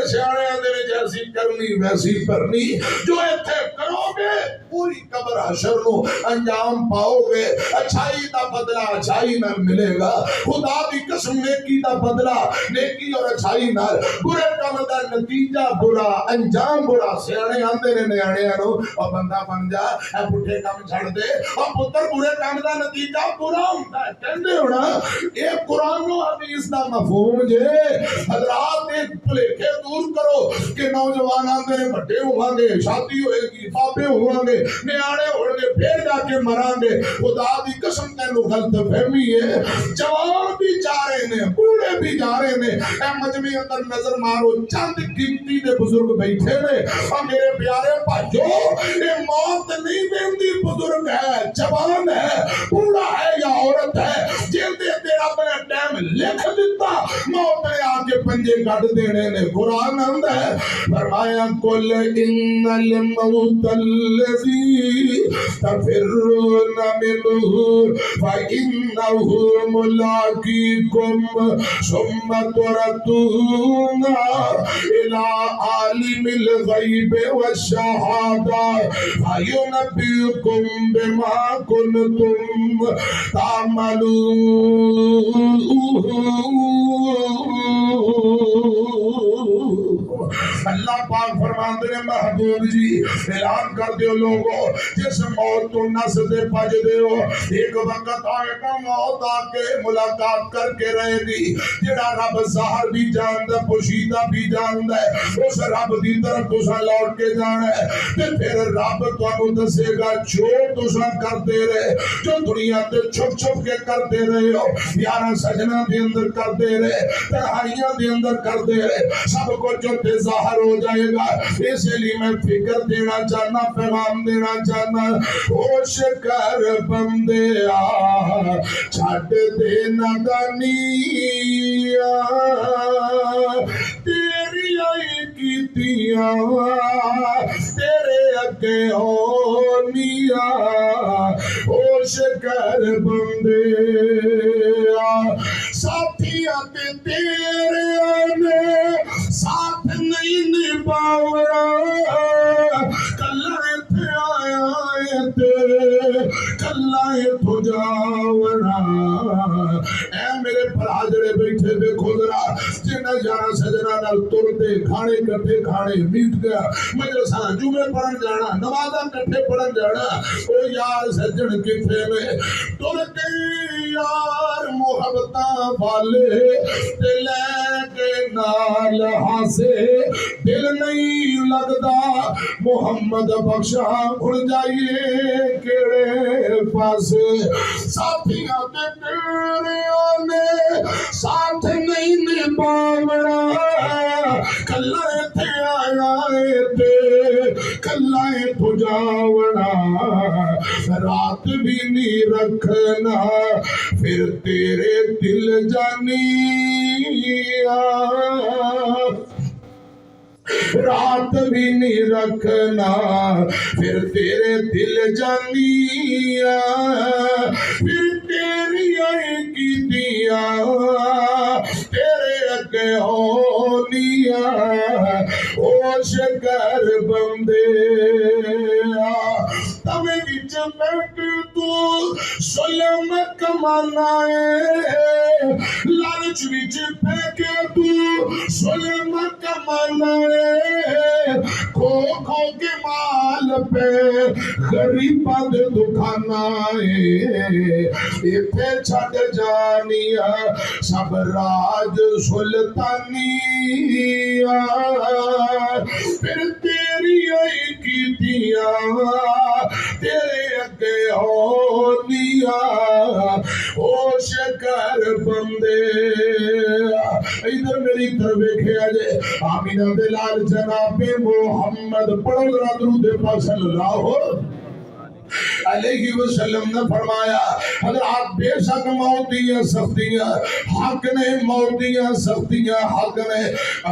سیانے اندر جیسی کرنی ویسی کرنی جو ایتھے کرو گے پوری قبر حشر نو انجام پاؤ گے اچھائی دا بدلہ اچھائی نہ ملے گا خدا دی قسم نیکی دا بدلہ نیکی اور اچھائی نہ برے کام دا نتیجہ برا انجام برا سیانے اندر نیانے آنو اور بندہ بن جا اے پٹھے کام چھڑ دے اور پتر برے کام دا نتیجہ برا ہوتا ہے کہندے ہونا ایک قرآن و حدیث دا مفہوم جے حضرات ایک پلیکے دور کرو کہ نوجوان آندے بڑے ہوں گے شادی ہوئے گی پاپے ہوں گے نیانے ہوں گے پھر جا کے مران گے خدا دی قسم تینو غلط فہمی ہے جوان بھی جا رہے نے بوڑھے بھی جا رہے نے اے مجمع اندر نظر مارو چند گنتی دے بزرگ بیٹھے نے اور میرے پیارے بھائیو یہ موت نہیں بیندی بزرگ ہے جوان ہے بوڑھا ہے یا عورت ہے جلدے تیرا اپنے ٹائم لکھ دیتا موت نے آگے پنجے کٹ دینے نے قرآن اندر ہے فرمایا کل ان الموت الذی تفرون منہ فإنہ ملاقیکم ثم تردون الى عالم الغیب والشہادہ فینبئکم بما کنتم تعملون اللہ پاک فرماتے ہیں محبوب جی اعلان کر دیو لوگو جس موت تو نس دے پج دیو ایک وقت آئے گا موت آ کے ملاقات کر کے رہے گی جڑا رب ظاہر بھی جاندا پوشیدہ بھی جاندا ہے اس رب دی طرف تساں لوٹ کے جانا ہے تے پھر رب تانوں دسے گا جو تساں کرتے رہے جو دنیا تے چھپ چھپ کے کرتے رہے ہو یاراں سجنا دے اندر کرتے رہے تنہائیاں دے اندر کرتے رہے سب کچھ جو تے ظاہر ہو جائے گا اس لیے میں فکر دینا چاہنا پیغام دینا چاہنا ہوش کر بندے آ چھٹ دے نادانیاں تیری آئی کیتیاں تیرے اگے ہونیاں ہوش کر بندے ساتھیاں تے تیرے نے ساتھ نہیں نبھاونا کلا ایتھے آیا ہے تے کلا ایتھوں جاونا اے میرے بھرا جڑے بیٹھے دیکھو ذرا جنہ جانا سجنا نال ترتے کھانے کٹھے کھانے میٹ گیا مجلساں جمعے پڑھن جانا نمازاں کٹھے پڑھن جانا او یار سجن کتھے میں ترتے یار محبتاں والے تے لے کے نال ہاسے دل نہیں لگدا محمد بخشا اڑ جائیے کیڑے پاسے ساتھیاں تے تیریاں نے ساتھ نہیں نبھاونا کلا ایتھے آیا ہے تے کلا ایتھوں جاونا رات بھی نہیں رکھنا پھر تیرے دل جانیاں رات بھی نہیں رکھنا پھر تیرے دل جانیاں پھر تیری آئی کیتیاں تیرے اگے ہونیاں ہوش کر بندے تمہیں وچ بیٹھ تو سلم کمانا ہے لالچ وچ پھینکے تو سلم کمانا ہے کھو کھو کے مال پہ غریباں دے دکھانا ہے ایتھے چھڈ جانیا سب راج سلطانیاں پھر تیری آئی کیتیاں تیرے اگے ہونیاں ہوش کر بندے ادھر میری طرف ویکھیا جے آمینہ دے لال جناب محمد پڑھو ذرا درود پاک صلی اللہ علیہ وسلم نے فرمایا حضرات بے شک موت دیاں سختیاں حق نے موت دیاں سختیاں حق نے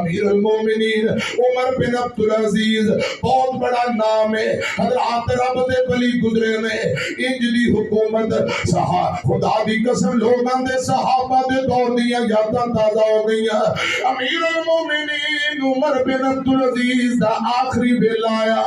امیر المومنین عمر بن عبدالعزیز بہت بڑا نام ہے حضرات رب دے ولی گزرے نے انج دی حکومت خدا دی قسم لوگاں دے صحابہ دے دور دیاں یاداں تازہ ہو گئیاں امیر المومنین عمر بن عبدالعزیز دا آخری ویلا آیا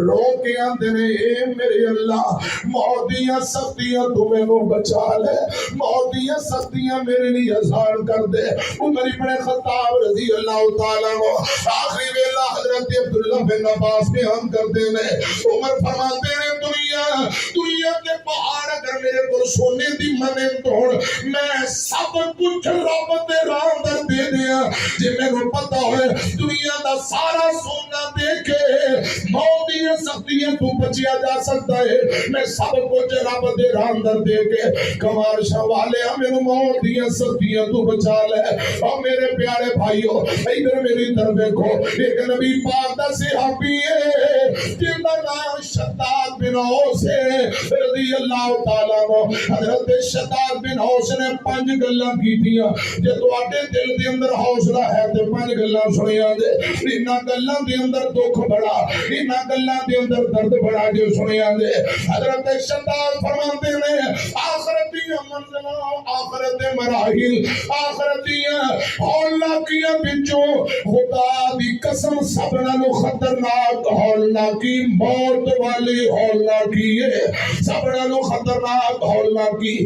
رو کے آندے نے اے میرے اللہ موت دیاں سختیاں تو میں نو بچا لے موت دیاں سختیاں میرے لیے آسان کر دے عمر بن خطاب رضی اللہ تعالیٰ عنہ آخری ویلا حضرت عبداللہ بن عباس میں ہم کرتے ہیں عمر فرماتے ہیں دنیا کے پہاڑ اگر میرے کو سونے دی منے توڑ میں سب کچھ رب دے راندر دے دیا جی میں کو پتا ہوئے دنیا دا سارا سونا دے کے موت دیاں سختیاں تو بچیا جا سکتا ہے میں سب کچھ رب دے راندر دے کے کمار شوالے ہمیں موت دیاں سختیاں تو بچا لے اور میرے پیارے بھائیو ادھر میری طرف دیکھو ایک نبی پاک دا صحابی ہے جن کا نام شداد بن اوس ہے رضی اللہ تعالیٰ عنہ حضرت شداد بن اوس نے 5 گلاں کیتیاں جے تواڈے دل دے اندر حوصلہ ہے تے 5 گلاں سنیاں جے انہاں گلاں دے اندر دکھ بڑا انہاں گلاں دے اندر درد بڑا جو سنیاں جے حضرت شداد فرماتے ہیں آخرت دی منزل آخرت مراحل آخرتیاں ہولناکیاں بچوں خدا دی قسم سب نالوں خطرناک ہولناکی موت والی ہولناکی ہے، سب نالوں خطرناک ہولناکی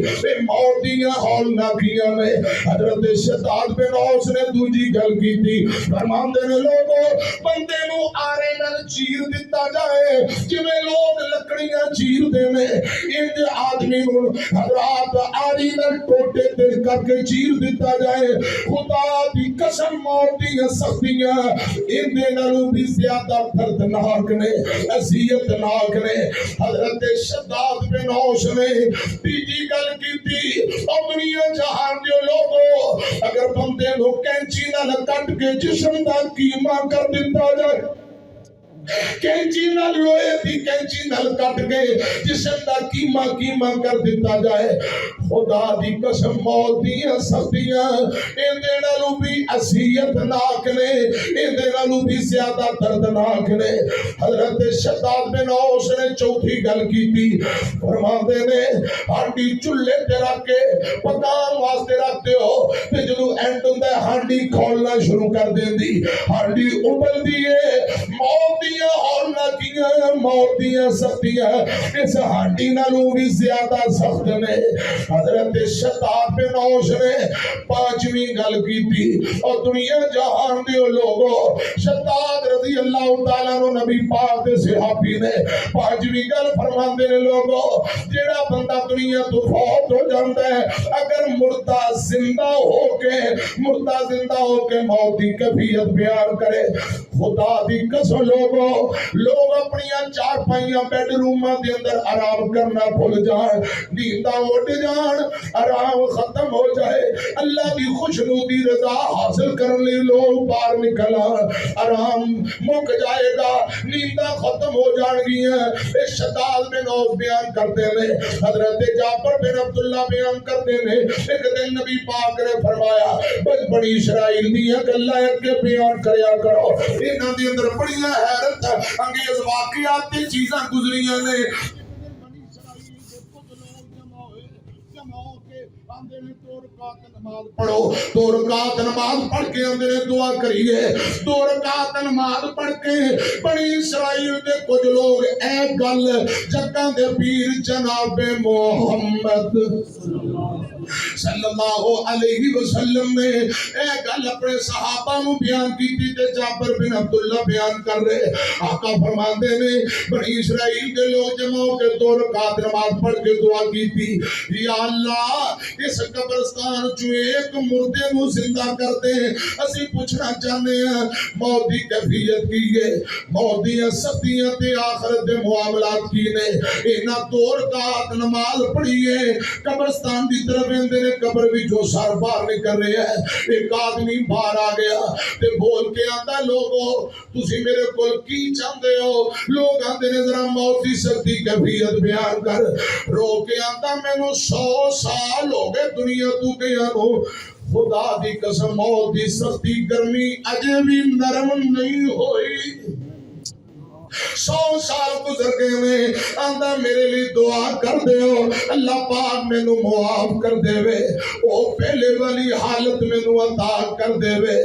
موت دیاں ہولناکیاں میں حضرت شداد بن اوس نے دوجی گل کی تھی، فرماندے نے لوگوں بندے نو آرے نال چیر دیتا جائے جویں لوگ لکڑیاں چیر دے میں انج آدمی نو حضرات آری نال ٹوٹے تے کر کے چیر دیتا جائے، خدا دی قسم موت دی سختیاں اندے نالوں بھی زیادہ دردناک نے اذیتناک نے۔ حضرت شداد بن اوس نے تیجی گل کی تھی، اور دنیا جہان دیو لوگو اگر بندے نو کینچی نال کٹ کے جسم دا کیما کر دیتا جائے، کینچی نال لوہے دی کینچی نال کٹ کے جسم دا کیما کر دیتا جائے، خدا دی قسم موت دی سختیاں اندے نالوں بھی اذیتناک نے، اندے نالوں بھی زیادہ دردناک نے۔ حضرت شداد بن اوس نے چوتھی گل کی تھی، فرماندے نے ہانڈی چولہے تے رکھ کے پکان واسطے رکھتے ہو تے جدوں اینڈ ہوندا ہے ہانڈی کھولنا شروع کر دیندی، ہانڈی ابل دی ہے، موت دیاں ہولناکیاں موت دیاں سختیاں اس ہانڈی نالوں بھی زیادہ سخت نے۔ حضرت شداد بن اوس نے پانچویں گل کی تھی، اور دنیا جہان دیو لوگو شداد رضی اللہ تعالیٰ عنہ نبی پاک دے صحابی نے پانچویں گل فرماندے نے لوگو جیڑا بندہ دنیا تو فوت ہو جاندا ہے اگر مردہ زندہ ہو کے موت دی کیفیت بیان کرے، خدا دی قسم لوگو لوگ اپنی چار پائیاں بیڈ روماں دے اندر آرام کرنا بھول جان، نینداں اٹھ جان، آرام ختم ہو جائے، اللہ دی خوشنودی رضا حاصل کرنے لوگ باہر نکل آن، آرام مک جائے گا، نینداں ختم ہو جان گیاں۔ اس شداد بن اوس بیان کرتے ہیں، حضرت جعفر بن عبداللہ بیان کرتے ہیں، ایک دن نبی پاک نے فرمایا بڑی اسرائیل دیاں گلاں کے بیان کریا کرو، انہاں دے اندر بڑیاں حیرت انگیز واقعات تے چیزاں گزریاں نے۔ پڑھو دو رکعت نماز پڑھ کے اندر دعا کریے، دو رکعت نماز پڑھ کے بنی اسرائیل دے کچھ لوگ اے گل جگہ دے پیر جناب محمد صلی اللہ علیہ وسلم نے اے گل اپنے صحابہ نو بیان کی تھی تے جابر بن عبداللہ بیان کر رہے، آقا فرماندے نے بنی اسرائیل دے لوگ جمع ہو کے دو رکعت نماز پڑھ کے دعا کی تھی، یا اللہ اس قبرستان جو ایک مردے نو زندہ کر دے، اسی پوچھنا چاہنے ہیں موت دی کیفیت کی ہے، موت دی سختیاں تے آخرت دے معاملات کی نے، انہاں دو رکعت نماز پڑھی ہے، قبرستان دی طرف اندر قبر بھی جو سار باہر نکل رہے ہیں، ایک آدمی باہر آ گیا تے بول کے آندا لوگو تسی میرے کول کی چاہندے ہو؟ لوگ آندے نے ذرا موت دی سختی کیفیت بیان کر، رو کے آندا مینوں 100 سال ہو گئے دنیا تو گیا ہو، خدا دی قسم موت دی سختی گرمی اجے بھی نرم نہیں ہوئی، 100 سال گزر گئے میں آندہ میرے لیے دعا کر دے ہو اللہ پاک میں نو معاف کر دے وے، او پہلے والی حالت میں نو عطا کر دے وے۔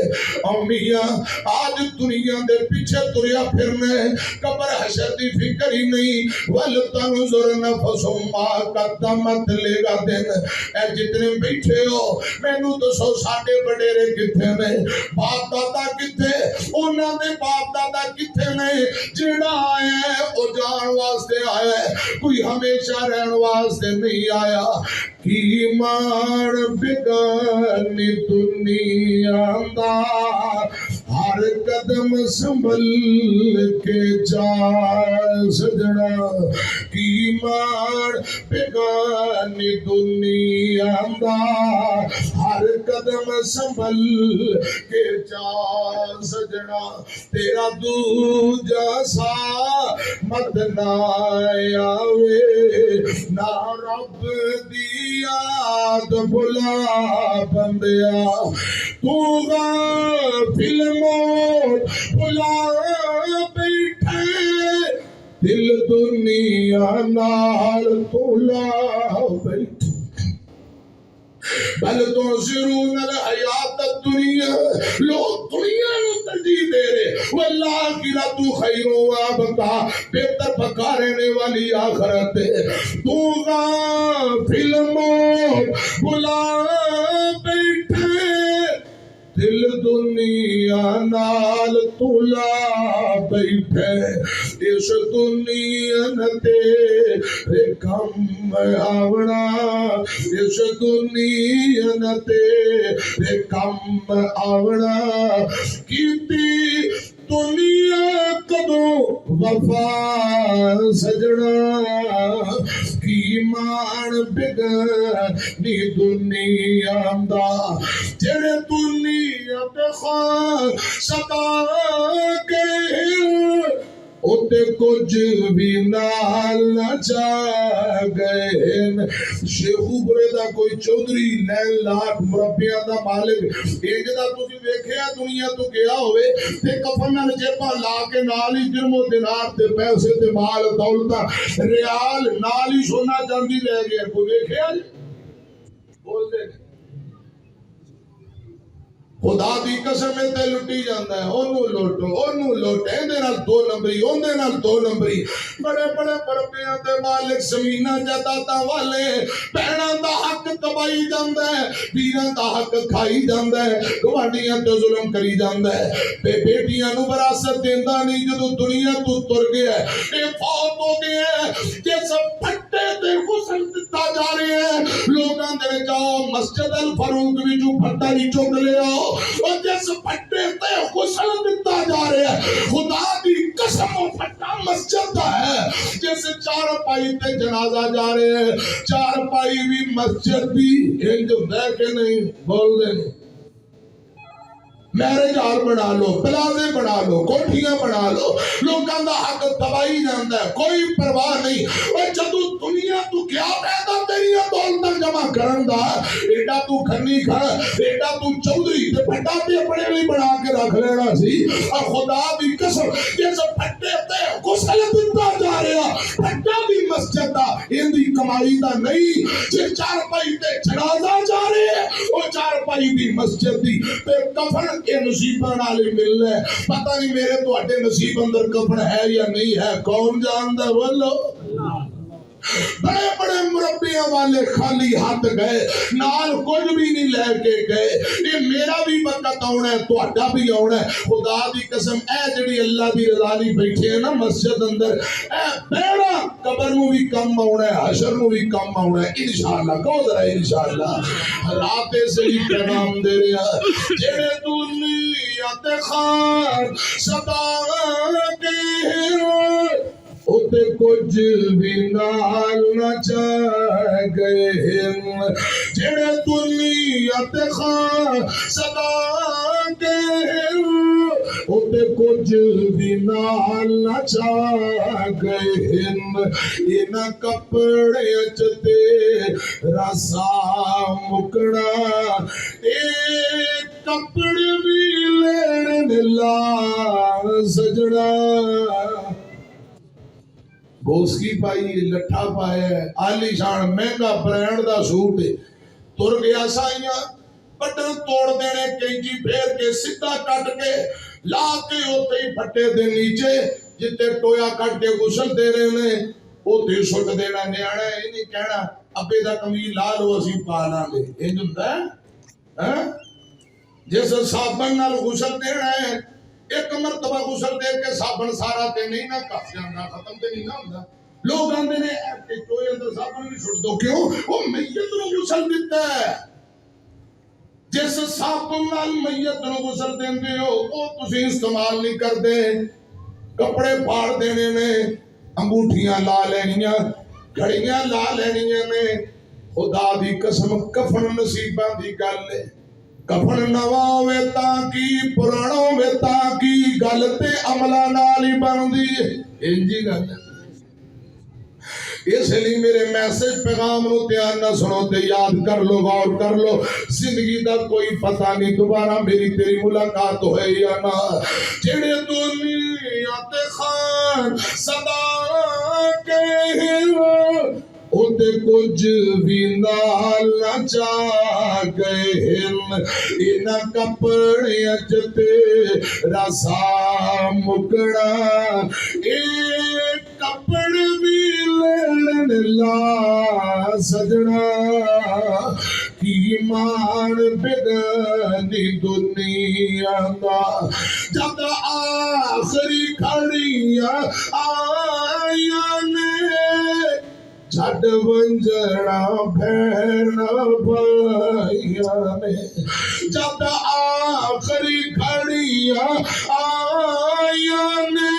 امیاں آج دنیا دے پیچھے تریا پھرنے قبر حشر دی فکر ہی نہیں، وَلْتَنْظُرْ نَفْسٌ مَا قَدَّمَتْ لِغَدٍ، اے جتنے بیٹھے ہو میں نو تو سو ساڑھے بڑیرے کتھے میں، باپ دادا کتھے، انہاں دے باپ دادا کتھے نہیں، جڑا آیا ہے او جان واسطے آیا ہے، کوئی ہمیشہ رہن واسطے نہیں آیا۔ کی مان بگانی دنیا دا ہر قدم سنبھل کے جا سجنا، کی مان بگانی دنیا دا ہر قدم سنبھل کے جا سجنا، تیرا دوجا سا مت نہ آوے، نہ رب دی یاد بھلا بندیا، تو غافل موت بھلا بیٹھے، دل دنیا نال تولا بیٹھے، بل تؤثرون الحیات الدنیا، لوگ دنیا میں ترجیح دے رہے، والآخرۃ خیر وابقیٰ، بہتر پکا رہنے والی آخرت ہے۔ تو غافل موت بلا بیٹھے، دل دنیا نال تلا بیٹھے، اس دنیا نہ تیرے کم آونا، اس دنیا نہ تیرے کم آونا، کیتی دنیا کدو وفا سجنا، کی مان بگنی دنیا دا، جڑے دنیا تے خواہ ستا کے، اُتے کچھ بھی نال نہ چاہ گئے۔ شیخ اوپرے دا کوئی چودری لین لاکھ مربیاں دا مالک، ایک دا تسی ویکھیا دنیا تو گیا ہوئے تے کفن نال جیباں لا کے نال ہی درم و دینار تے پیسے تے مال دولتاں ریال نال ہی سونا چاندی لے گئے، کوئی ویکھیا جی؟ بول دے خدا دی قسم تے لٹی جاندا ہے، اونوں لوٹو اونوں لوٹ، ایندے نال دو نمبری اوندے نال دو نمبری، بڑے بڑے مربیاں تے مالک زمیناں جائیداداں والے، بہناں دا حق دبائی جاندا ہے، پیراں دا حق کھائی جاندا ہے، گوانڈیاں تے ظلم کری جاندا ہے، بیٹیاں نوں وراثت دیندا نہیں، جدوں دنیا تو تر گیا ہے، اے فوت ہو گیا ہے، جس پھٹے تے غسل دتا جا رہے ہیں، لوگاں دے جاؤ مسجد الفاروق وچوں پھٹا ہی چک لے آؤ، اور جس پھٹے تے غسل دتا جا رہے ہیں، خدا دی قسم و پھٹا مسجد دا ہے، جس چار پائی تے جنازہ جا رہے ہیں، چار پائی بھی مسجد دی، انج ہوندا کہ نہیں؟ بول دے نہیں۔ میرج ہال بنا لو، پلازے بنا لو، کوٹھیاں بنا لو، لوگاں دا حق دبائی جاندا ہے، کوئی پرواہ نہیں۔ اور جدو دنیا تو کیا پیدا تیریاں دولتاں جمع کرن دا، ایڈا تو کھنی کھا، ایڈا تو چودھری تے پھٹا تے اپنے بھی بنا کے رکھ لینا سی، اور خدا دی قسم جس پھٹے تے غسل دتا جا رہا، پھٹا بھی مسجد دا، ان دی کمائی دا نہیں، جس چار پائی تے جنازہ جا رہے ہیں، وہ چار پائی بھی مسجد دی، تے کفن کے نصیباں نالے مل رہے، پتہ نہیں میرے تو اٹھے نصیب اندر کفن ہے یا نہیں ہے، کون جاندا؟ بولو۔ بڑے بڑے مربیاں والے خالی ہاتھ گئے، نال کچھ بھی نہیں لے کے گئے، یہ میرا بھی وقت آنا ہے، تہاڈا بھی آنا ہے، خدا دی قسم اے جڑی اللہ دی رضا لئی بیٹھے ہیں نا مسجد اندر، اے بیڑا قبر نو بھی کم آنا ہے، حشر نو بھی کم آنا ہے، انشاءاللہ کہو ذرا انشاءاللہ۔ رات سے ہی پیغام دے رہا، جڑے دنیا تے خان ستا کے، اُتے کچھ بھی نال نہ چاہ گئے، جڑے دنیا تے خان سدا گئے، اُتے کچھ بھی نال نہ چاہ گئے، انہاں کپڑے چتے رسا مکڑا، ایک کپڑے بھی لینے لا سجڑا، گوسکی پائی، لٹھا پایا ہے، آلی شان مہنگا برانڈ دا سوٹ ہے، تر گیا سائیاں، بٹن توڑ دینے کینجی پھیر کے سدھا کٹ کے لا کے ہوتے ہی پھٹے دے نیچے، جتے ٹویا کٹ کے غسل دے رہے نے، وہ دے سٹ دینا نیانا ہے، نہیں کہنا ابے دا کمیل لالو اسی پانا لے، یہ جمتا ہے جیسے صابن نال غسل دینا ہے، ایک مرتبہ غسل دے کے صابن سارا تے نہیں نہ کف جانا، ختم تے نہیں نہ ہوتا، لوگ آندے نے ایک ٹوئے اندر صابن بھی چھوڑ دو، کیوں؟ وہ میت نو غسل دیتا ہے، جس صابن نال میت نو غسل دیندے ہو وہ تسی استعمال نہیں کر دے، کپڑے پھاڑ دینے نے، انگوٹھیاں لا لینیاں، گھڑیاں لا لینیاں نے، خدا دی قسم کفن نصیباں دی گل ہے، کفن نواں ہوئے تاکی پرانا ہوئے تاکی گلتے عملہ نالی بندی، انجی گل ہے۔ اس لیے میرے میسج پیغام نو دھیان نہ سنو تے یاد کر لو، غور کر لو، زندگی دا کوئی پتہ نہیں دوبارہ میری تیری ملاقات ہے یا نہ، جڑے دنیا تے خان صدا کے، تے کچھ بھی نال نہ چاہ گئے انہاں کپڑیاں چ تیرا سا مکڑا اے کپڑ بھی لین لا سجنا کی مان بگنی دنیا دا جب آخری کھڑیاں آیاں نے چھڈ ونجڑا بہن بھائیاں نے جب آخری کھڑیاں آیاں نے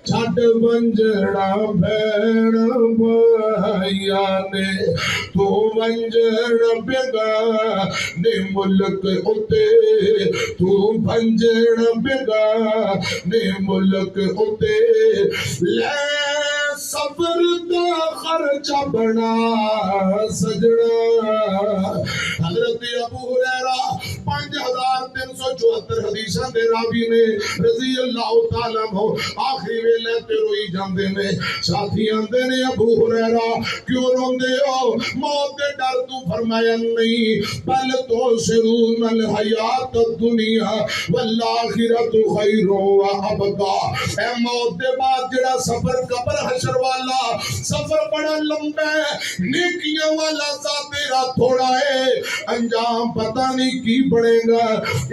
چھڈ ونجڑا بہن بھائیاں نے تو ونجڑ بیگانے ملک اتے تو ونجڑ بیگانے ملک اتے لے صبر دا خرچہ بنا سجنا حضرت ابو ہریرہ 5374 حدیثاں دے راوی نے رضی اللہ تعالیٰ عنہ آخری ویلے تے روئی جاندے نے ساتھی آندے نے ابو ہریرہ کیوں روندے ہو موت دے ڈر تو فرمایا نہیں بل تو سرون الحیات الدنیا والآخرت خیر و ابقا اے موت دے بعد جڑا سفر قبر حشر والا سفر بڑا لمبا ہے نیکیاں والا ذات تیرا تھوڑا ہے انجام پتہ نہیں کی پڑے گا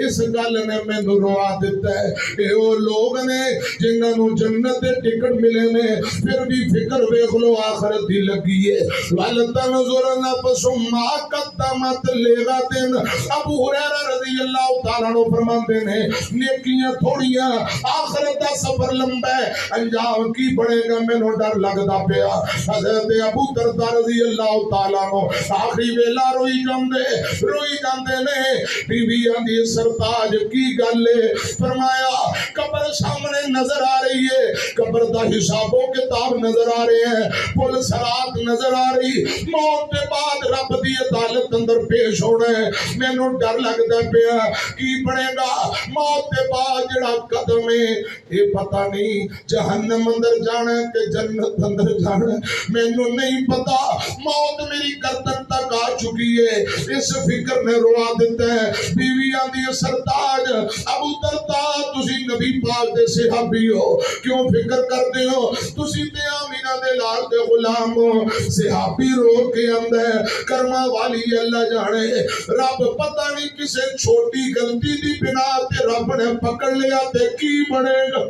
اس گل نے میں روا دیتا ہے کہ وہ لوگ نے جنہاں نو جنت دے ٹکٹ ملے نے پھر بھی فکر ویکھ لو آخرت دی لگی ہے وَلْتَنْظُرْ نَفْسٌ مَا قَدَّمَتْ لِغَدٍ ابو ہریرہ رضی اللہ تعالیٰ عنہ فرماتے ہیں نیکیاں تھوڑیاں آخرت دا سفر لمبا ہے انجام کی بڑے گا مینوں ڈر لگدا پیا حضرت ابو درداء رضی اللہ تعالیٰ عنہ آخری ویلا روئی جاندے نے بیویاں دی سرتاج کی گل ہے فرمایا قبر سامنے نظر آ رہی ہے قبر دا حساب و کتاب نظر آ رہے ہیں پل صراط نظر آ رہی موت کے بعد رب دی عدالت اندر پیش ہونا ہے مینوں ڈر لگدا پیا کی بنے گا موت کے بعد جڑا قدم ہے یہ پتہ نہیں جہنم اندر جانا ہے کہ جنت اندر جانا ہے مینوں نہیں پتا موت میری گردن تک آ چکی ہے اس فکر نے روا دیتا ہے بیویاں دی سرتاج ابو درداء تسی نبی پاک دے صحابی ہو کیوں فکر کرتے ہو تسی تے آمینہ دے لال دے غلام ہو صحابی رو کے اندر کرما والی اللہ جانے رب پتہ نہیں کسے چھوٹی غلطی دی بنا تے رب نے پکڑ لیا تے کی بنے گا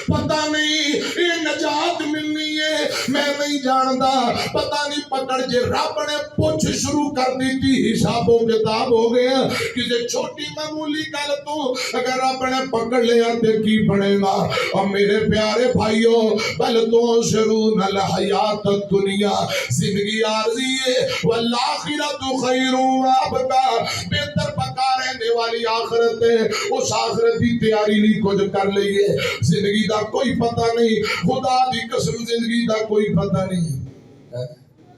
پتہ نہیں یہ نجات ملنی ہے میں نہیں جاندا پتہ نہیں پکڑ جے رب نے پوچھ شروع کر دی تھی حساب و کتاب ہو گیا کسی چھوٹی معمولی گل تو اگر رب نے پکڑ لیا تے کی بنے گا اور میرے پیارے بھائیو بل تو شرون الحیات الدنیا زندگی عارضی ہے والآخرت خیر و ابقا بہتر پکا رہنے والی آخرت ہے اس آخرت کی تیاری نہیں کچھ کر لئیے زندگی دا کوئی پتہ نہیں خدا دی قسم زندگی دا کوئی پتہ نہیں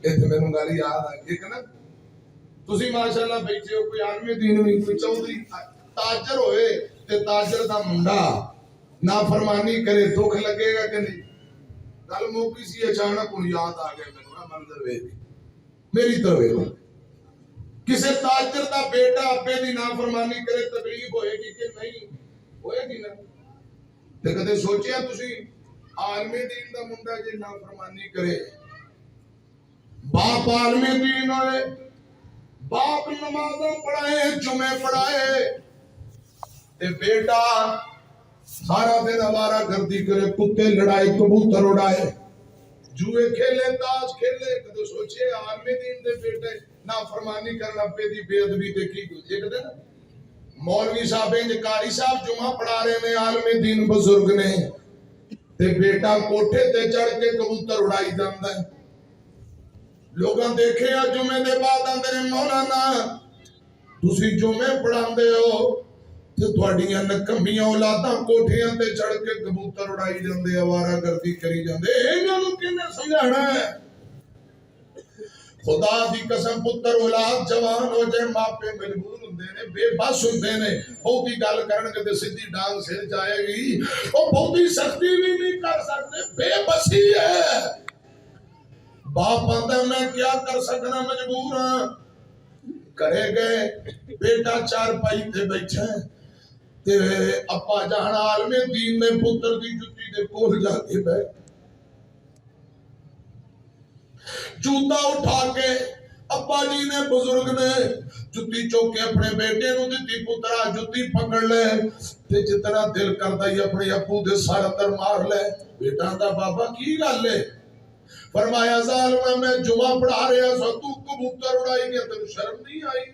ایتھے میں گل یاد آ گئی کہ نا تسی ماشاءاللہ بیٹھے ہو کوئی عالم دین ہوئی کوئی چودھری تاجر ہوئے تے تاجر دا منڈا نافرمانی کرے دکھ لگے گا کہ نہیں گل موقع سی اچانک ان یاد آ گیا میں منظر ویکھ میری طرف ویکھو کسے تاجر دا بیٹا ابے دی نافرمانی کرے تکلیف ہوئے گی کہ نہیں ہوئے گی نا تے کدے سوچیا تسی عالم دین دا منڈا جے نافرمانی کرے باپ عالم دین ہوئے باپ نمازاں پڑھائے جمعے پڑھائے تے بیٹا سارا دن آوارہ گردی کرے کتے لڑائے کبوتر اڑائے جوئے کھیلے تاش کھیلے کدے سوچے عالم دین دے بیٹے نافرمانی کرنا پہ دی بے ادبی تے کی ایک دن مولوی صاحب قاری صاحب جمعہ پڑھا رہے ہیں عالم دین بزرگ نے تے بیٹا کوٹھے تے چڑھ کے کبوتر اڑائی جاندا ہے لوگاں دیکھے جمعے دے بعد اندر مولانا تسی جمعے پڑھاندے ہو تے تواڈیاں نکمیاں اولاداں کوٹھیاں تے چڑھ کے کبوتر اڑائی جاندے آوارہ گردی کری جاندے انہاں نوں کنے سمجھانا ہے خدا دی قسم پتر اولاد جوان ہو جائے ماپے مجبور ہوندے نے بے بس ہوندے نے بہتی گل کرن کے تے سیدھی ڈانگ سر جائے گی او بہتی سختی بھی نہیں کر سکتے بے بسی ہے باپ آتا میں کیا کر سکنا مجبور ہاں کرے گئے بیٹا چار پائی تے بیٹھے تے اپا جان عالم دین نے پتر دی جتی دے کول جا کے بے جوتا اٹھا کے ابا جی نے بزرگ نے جتی چوکے اپنے بیٹے نو دیتی پترا جتی پکڑ لے تے جتنا دل کردا ہی اپنے ابو دے سر تے مار لے بیٹا دا بابا کی گل ہے فرمایا ظالما میں جمعہ پڑھا رہا سو تو کبوتر اڑائی گیا تینوں شرم نہیں آئی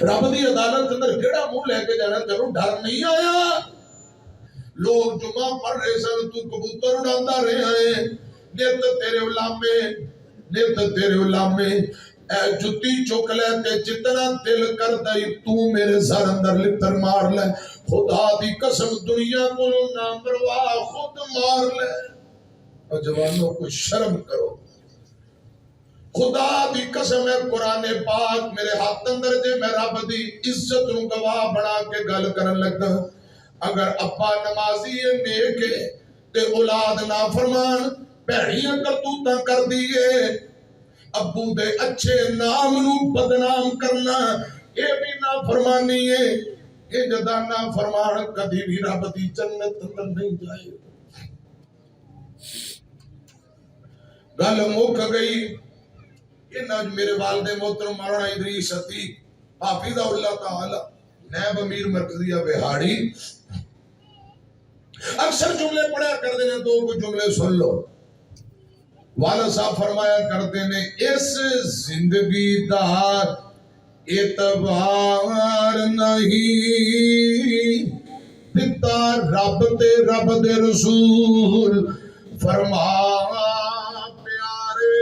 رب دی عدالت کے اندر کیڑا منہ لے کے جانا تینوں ڈر نہیں آیا لوگ جمعہ پڑھ رہے سن تو کبوتر اڑاندا رہا ہے نیت تیرے علامے اے جتی چک لے تے جتنا دل کردا ہی تو میرے سر اندر لتر مار لے خدا دی قسم دنیا کو نہ مروا خود مار لے اور جوانوں کو شرم کرو خدا دی قسم ہے قرآن پاک میرے ہاتھ اندر جے میں رب دی عزت نو گواہ بنا کے گل کرن لگا اگر ابا نمازی ہے نیک ہے تے اولاد نافرمان بھڑیاں کرتوتاں کر دیئے ابو دے اچھے نام نو بدنام کرنا یہ بھی نافرمانی ہے یہ جدا نافرمان کبھی بھی رب دی جنت اندر نہیں جائے گل مک گئی یہ میرے والد محترم مولانا ادریس عتیق حافظ اللہ تعالی نیب امیر مرکزیہ بہاڑی اکثر جملے پڑھا کر دینے دو کو جملے سن لو والد صاحب فرمایا کرتے نے اس زندگی دا اعتبار نہیں پتا رب دے رسول فرما پیارے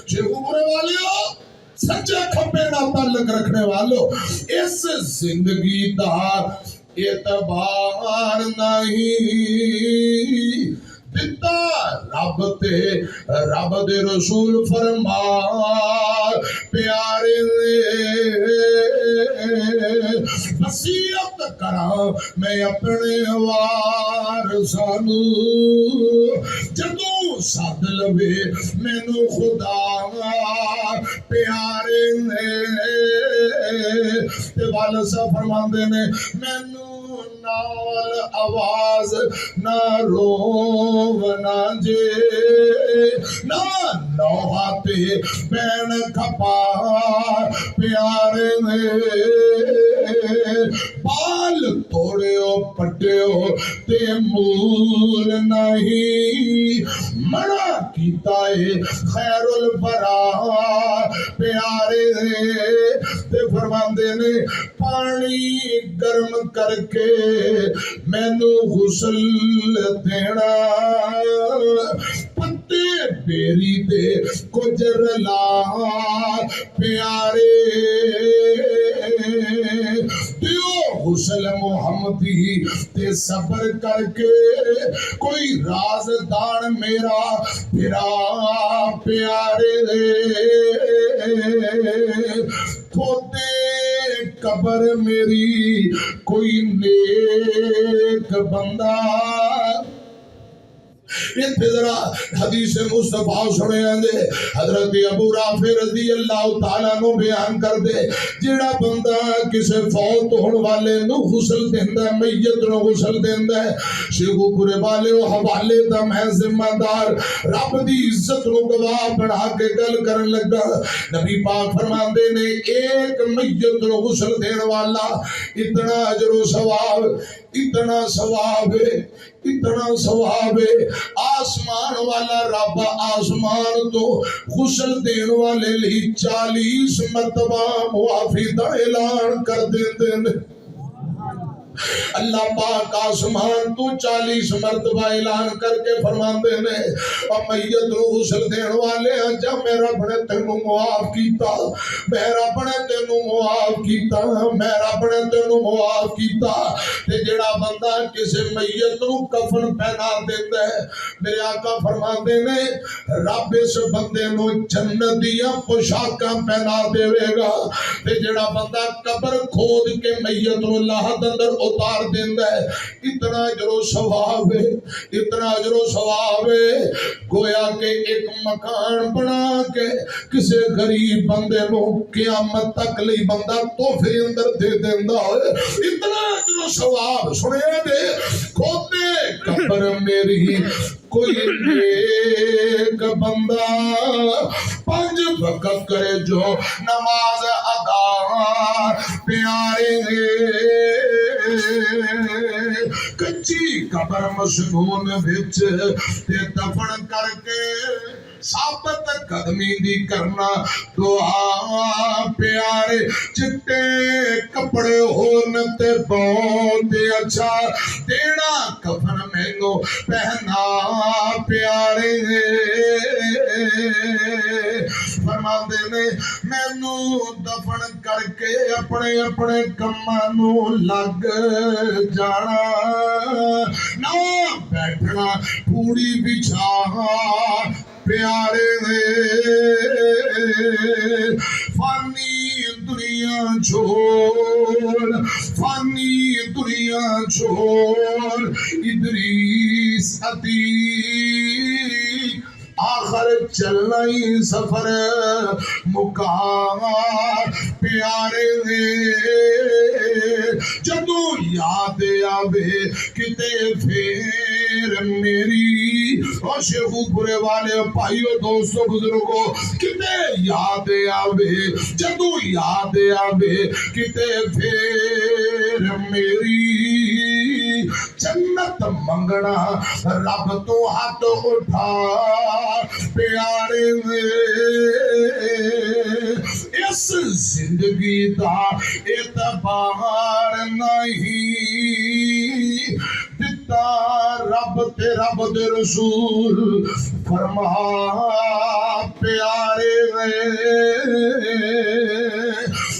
شیخو برے والیو سچے کھپے نہ تعلق رکھنے والو اس زندگی دا اعتبار نہیں پتا رب دے رسول فرما پیارے وصیت کراں میں اپنے وارثانو جدوں سد لوے مینوں خدا پیارے تے والد صاحب فرماندے نے مینوں نال آواز نہ رونا جے نہ نوحہ تے بین کھپا پیارے بال توڑیو پٹیو تے مول نہیں منع کیتا ہے خیر البرا پیارے تے فرماندے نے پانی گرم کر کے مینو غسل دینا پتے بیری دے کجر لا پیارے دیو غسل محمدی تے صبر کر کے کوئی رازدان میرا پھرا پیارے کھوتے قبر میری کوئی نیک بندہ یہ ذرا حدیث مصطفیٰ سنے آنگے حضرت ابو رافع رضی اللہ تعالیٰ نو بیان کر دے جیڑا بندہ کسے فوت ہون والے نو غسل دیندہ ہے میت نو غسل دیندہ ہے شیخو پورے والے و حوالے دا میں ذمہ دار رب دی عزت نو گواہ بڑھا کے گل کرن لگا نبی پاک فرمان دے نے ایک میت نو غسل دین والا اتنا عجر و ثواب اتنا ثواب ہے اتنا ثواب ہے آسمان والا رب آسمان تو غسل دین والے لی 40 مرتبہ معافی دا اعلان کر دیندے نے اللہ پاک آسمان تو 40 مرتبہ اعلان کر کے فرمان دینے اور میت رو غسل دین والے ہیں جب میرا بڑے تینوں معاف کیتا میرا بڑے تینوں معاف کیتا میرا بڑے تینوں معاف کیتا تے جڑا بندہ کسے میت رو کفن پہنا دیتا ہے میرے آقا فرمان دینے رب اس بندے نو جنتیاں پوشاکاں پہنا دے گا تے جڑا بندہ قبر کھود کے میت رو اللہ اندر اتار دیندا ہے. اتنا اجر و ثواب ہے, اتنا اجر و ثواب ہے, گویا کہ ایک مکان بنا کے کسے غریب بندے نو قیامت تک لئی بندہ تحفے اندر دے دیندا ہے. اتنا اجر و ثواب سنیا دے. کھوتے قبر میری کوئی نیک بندہ 5 وقت کرے جو نماز ادا پیارے, کچی قبر مسنون وچ تے دفن کر کے ثابت قدمی دی کرنا دعا پیارے. چٹے کپڑے ہون تے بہت اچھا دینا کفن مینو پہنا پیارے. فرماندے نے مینو دفن کر کے اپنے اپنے کماں نو لگ جانا, نہ بیٹھنا پوڑی بچھا پیارے. فانی دنیا چھوڑ, فانی دنیا چھوڑ, ادریس عتیق آخر چلنا ہی سفر مقام پیارے. جدو یاد آوے کتے پھر میری, اور شیخو پورے والے بھائیو دوستو بزرگو, کتے یاد آوے, جدو یاد آوے کتے پھر میری, جنت منگنا رب تو ہاتھ اٹھا پیارے. اس زندگی دا اعتبار نہیں دتا رب تے رب دے رسول فرما پیارے.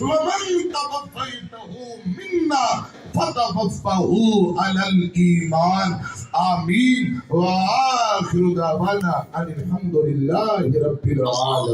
ومن توفیتہ منا فتوفہ علی الایمان آمین. وآخر دعوانا ان الحمد للہ رب العالمین.